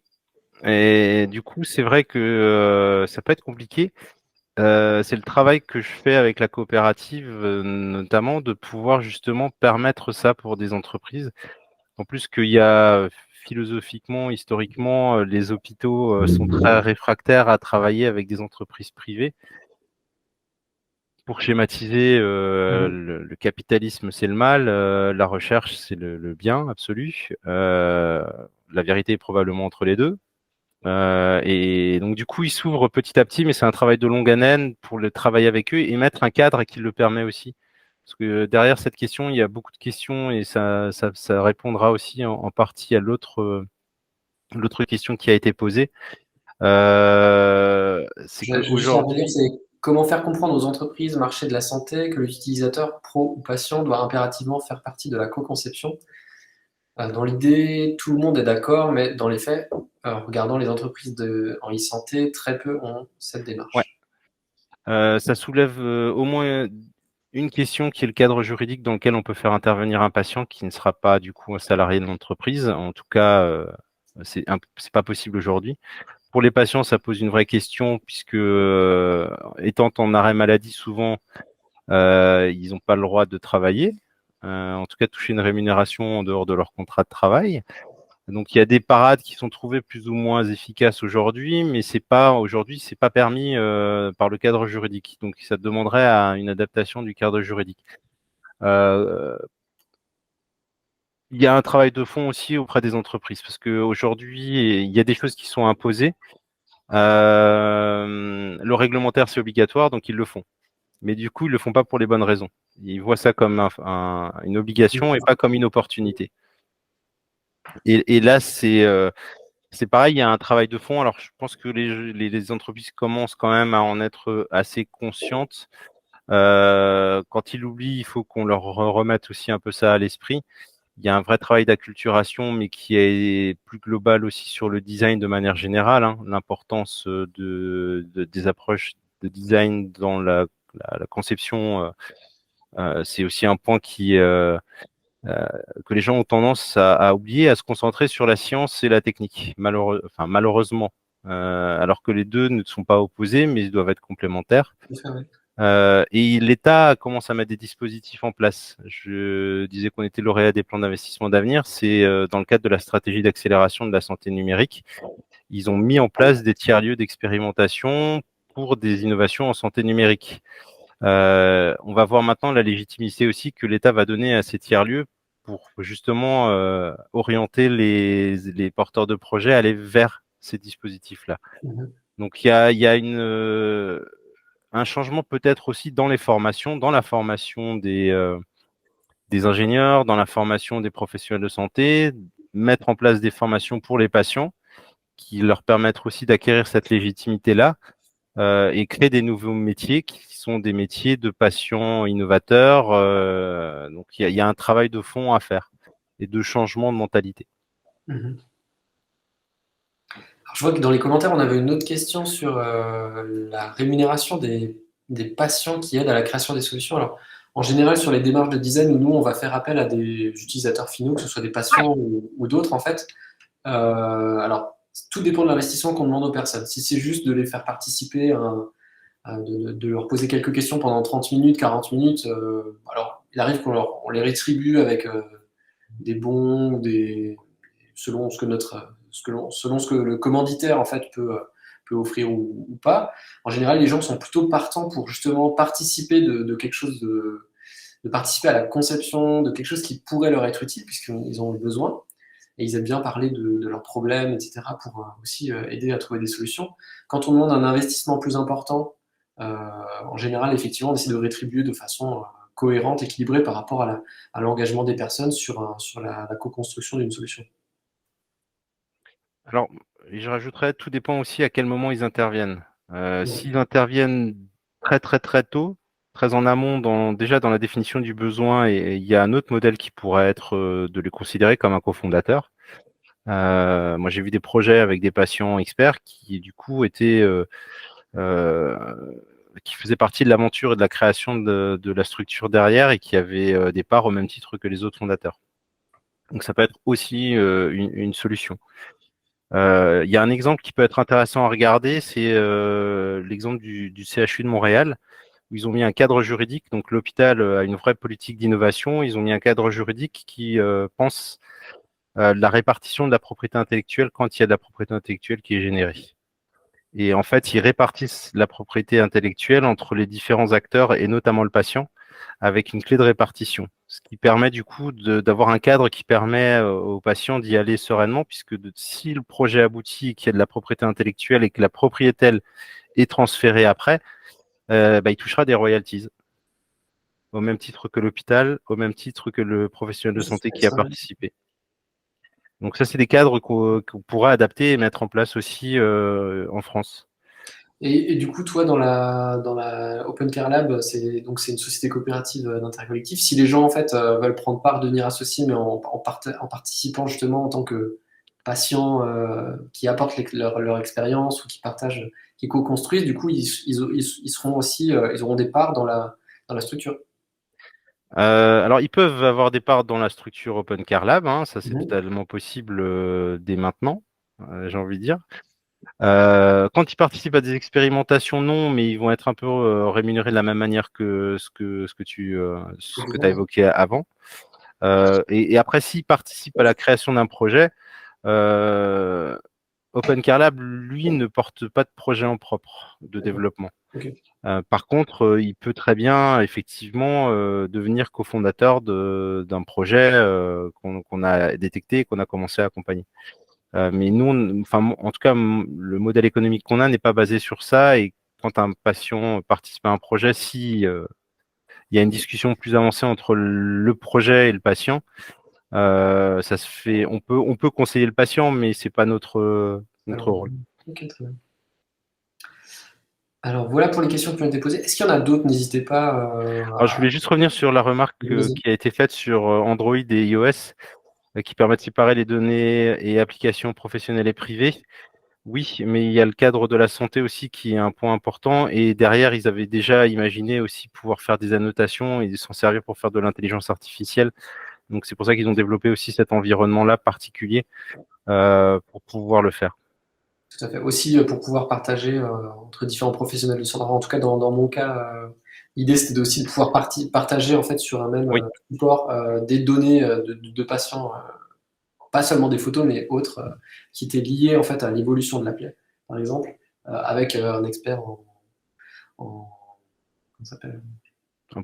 et du coup, c'est vrai que ça peut être compliqué. C'est le travail que je fais avec la coopérative, notamment, de pouvoir justement permettre ça pour des entreprises. En plus qu'il y a philosophiquement, historiquement, les hôpitaux sont très réfractaires à travailler avec des entreprises privées. Pour schématiser, le capitalisme, c'est le mal, la recherche, c'est le bien absolu. La vérité est probablement entre les deux. Et donc, du coup, ils s'ouvrent petit à petit, mais c'est un travail de longue haleine pour le travailler avec eux et mettre un cadre qui le permet aussi. Parce que derrière cette question, il y a beaucoup de questions et ça répondra aussi en partie à l'autre question qui a été posée. C'est Je vais juste qu'aujourd'hui, revenir, c'est comment faire comprendre aux entreprises, marché de la santé, que l'utilisateur, pro ou patient, doit impérativement faire partie de la co-conception. Dans l'idée, tout le monde est d'accord, mais dans les faits, regardant les entreprises en e-santé, très peu ont cette ouais, démarche. ça soulève au moins une question qui est le cadre juridique dans lequel on peut faire intervenir un patient qui ne sera pas du coup un salarié de l'entreprise. En tout cas, c'est pas possible aujourd'hui. Pour les patients, ça pose une vraie question puisque étant en arrêt maladie, souvent ils n'ont pas le droit de travailler, en tout cas toucher une rémunération en dehors de leur contrat de travail. Donc il y a des parades qui sont trouvées plus ou moins efficaces aujourd'hui, mais c'est pas permis par le cadre juridique. Donc ça demanderait à une adaptation du cadre juridique. Euh, il y a un travail de fond aussi auprès des entreprises parce qu'aujourd'hui il y a des choses qui sont imposées. Le réglementaire c'est obligatoire, donc ils le font. Mais du coup ils le font pas pour les bonnes raisons. Ils voient ça comme une obligation et pas comme une opportunité. Et là c'est pareil, il y a un travail de fond. Alors, je pense que les entreprises commencent quand même à en être assez conscientes. Quand ils l'oublient, il faut qu'on leur remette aussi un peu ça à l'esprit. Il y a un vrai travail d'acculturation, mais qui est plus global aussi sur le design de manière générale, hein. L'importance des approches de design dans la conception, c'est aussi un point euh, que les gens ont tendance à oublier, à se concentrer sur la science et la technique, malheureusement. Alors que les deux ne sont pas opposés, mais ils doivent être complémentaires. Et l'État commence à mettre des dispositifs en place. Je disais qu'on était lauréat des plans d'investissement d'avenir. C'est dans le cadre de la stratégie d'accélération de la santé numérique. Ils ont mis en place des tiers-lieux d'expérimentation pour des innovations en santé numérique. On va voir maintenant la légitimité aussi que l'État va donner à ces tiers-lieux pour justement orienter les porteurs de projets à aller vers ces dispositifs-là. Mhm. Donc il y a un changement peut-être aussi dans les formations, dans la formation des ingénieurs, dans la formation des professionnels de santé, mettre en place des formations pour les patients qui leur permettent aussi d'acquérir cette légitimité-là et créer des nouveaux métiers qui sont des métiers de patients innovateurs. Donc il y a un travail de fond à faire et de changement de mentalité. Mhm. Alors, je vois que dans les commentaires, on avait une autre question sur la rémunération des patients qui aident à la création des solutions. Alors, en général, sur les démarches de design, nous, on va faire appel à des utilisateurs finaux, que ce soit des patients ou d'autres, en fait. Alors, tout dépend de l'investissement qu'on demande aux personnes. Si c'est juste de les faire participer, de leur poser quelques questions pendant 30 minutes, 40 minutes, alors il arrive on les rétribue avec des bons, selon ce que selon ce que le commanditaire en fait peut offrir ou pas. En général, les gens sont plutôt partants pour justement participer de quelque chose de participer à la conception de quelque chose qui pourrait leur être utile puisqu'ils ont le besoin et ils aiment bien parler de leurs problèmes, etc., pour aussi aider à trouver des solutions. Quand on demande un investissement plus important, en général, effectivement, on essaie de rétribuer de façon cohérente, équilibrée par rapport à l'engagement des personnes sur la co-construction d'une solution. Alors, je rajouterais, tout dépend aussi à quel moment ils interviennent. Ouais. S'ils interviennent très très très tôt, très en amont, déjà dans la définition du besoin, et il y a un autre modèle qui pourrait être de les considérer comme un cofondateur. Moi, j'ai vu des projets avec des patients experts qui, du coup, euh, qui faisaient partie de l'aventure et de la création de la structure derrière et qui avaient des parts au même titre que les autres fondateurs. Donc, ça peut être aussi une solution. Il y a un exemple qui peut être intéressant à regarder, c'est l'exemple du CHU de Montréal, où ils ont mis un cadre juridique. Donc l'hôpital a une vraie politique d'innovation. Ils ont mis un cadre juridique qui pense la répartition de la propriété intellectuelle quand il y a de la propriété intellectuelle qui est générée. Et en fait, ils répartissent la propriété intellectuelle entre les différents acteurs et notamment le patient avec une clé de répartition, ce qui permet du coup d'avoir un cadre qui permet aux patients d'y aller sereinement, puisque si le projet aboutit, qu'il y a de la propriété intellectuelle et que la propriété est transférée après, il touchera des royalties, au même titre que l'hôpital, au même titre que le professionnel de santé qui a participé. Donc ça, c'est des cadres qu'on pourra adapter et mettre en place aussi en France. Et du coup, toi, dans la Open Care Lab, c'est une société coopérative d'intérêt collectif. Si les gens en fait veulent prendre part, devenir associés, mais en participant justement en tant que patients qui apportent leur expérience ou qui partagent, qui co-construisent, du coup, ils seront aussi, ils auront des parts dans la structure. Alors, ils peuvent avoir des parts dans la structure Open Care Lab, hein, ça c'est Mhm. totalement possible dès maintenant, j'ai envie de dire. Quand ils participent à des expérimentations, non, mais ils vont être un peu rémunérés de la même manière que ce que tu as Exact. évoqué avant. Et après, s'ils participent à la création d'un projet, euh, Open Care Lab, lui, ne porte pas de projet en propre de D'accord. développement. Ok. Par contre, il peut très bien effectivement devenir cofondateur d'un projet qu'on a détecté et qu'on a commencé à accompagner. Mais nous, en tout cas, le modèle économique qu'on a n'est pas basé sur ça. Et quand un patient participe à un projet, si il y a une discussion plus avancée entre le projet et le patient, ça se fait. On peut conseiller le patient, mais c'est pas notre Alors, rôle. ok, très bien. Alors voilà pour les questions qui ont été posées. Est-ce qu'il y en a d'autres? N'hésitez pas Alors, je voulais juste revenir sur la remarque Vas-y. qui a été faite sur Android et iOS, qui permet de séparer les données et applications professionnelles et privées. Oui, mais il y a le cadre de la santé aussi qui est un point important. Et derrière, ils avaient déjà imaginé aussi pouvoir faire des annotations et s'en servir pour faire de l'intelligence artificielle. Donc c'est pour ça qu'ils ont développé aussi cet environnement-là particulier pour pouvoir le faire. Tout à fait. Aussi pour pouvoir partager entre différents professionnels de santé. En tout cas, dans mon cas, l'idée c'était aussi de pouvoir partager en fait sur un même Oui, support des données de patients, pas seulement des photos, mais autres, qui étaient liées en fait à l'évolution de la plaie, par exemple, avec un expert comment ça s'appelle?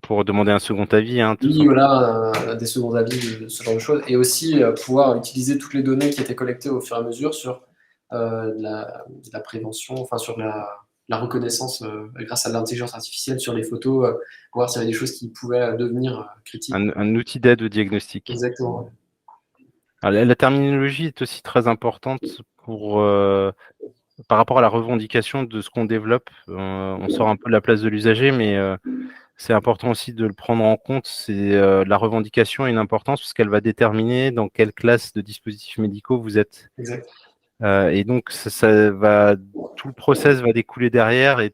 pour demander un second avis, hein, tout Oui, simplement. voilà, des seconds avis, ce genre de choses, et aussi pouvoir utiliser toutes les données qui étaient collectées au fur et à mesure sur de la prévention, enfin sur la reconnaissance grâce à l'intelligence artificielle sur les photos, voir s'il y avait des choses qui pouvaient devenir critiques. Un outil d'aide au diagnostic. Exactement. Ouais. Alors, la terminologie est aussi très importante par rapport à la revendication de ce qu'on développe. On sort un peu de la place de l'usager, mais c'est important aussi de le prendre en compte. C'est la revendication a une importance parce qu'elle va déterminer dans quelle classe de dispositifs médicaux vous êtes. Exact. Et donc tout le process va découler derrière et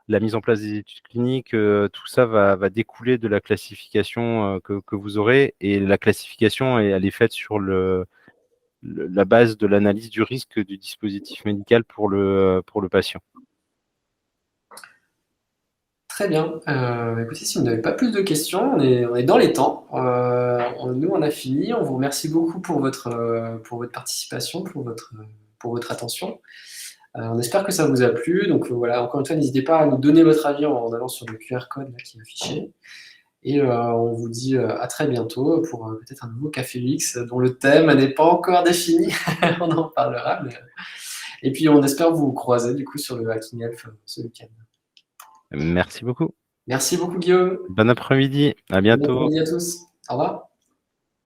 la mise en place des études cliniques, tout ça va découler de la classification que vous aurez. Et la classification, elle est faite sur la base de l'analyse du risque du dispositif médical pour le patient. Très bien. Écoutez, si vous n'avez pas plus de questions, on est dans les temps. Nous, on a fini. On vous remercie beaucoup pour votre participation, pour votre attention. On espère que ça vous a plu. Donc voilà, encore une fois, n'hésitez pas à nous donner votre avis en allant sur le QR code là, qui est affiché. Et on vous dit à très bientôt pour peut-être un nouveau Café UX dont le thème n'est pas encore défini. On en parlera. Et puis on espère vous croiser du coup sur le Hacking Elf ce week-end. Merci beaucoup. Merci beaucoup Guillaume. Bon après-midi. À Bon bientôt. après-midi à tous. Au revoir.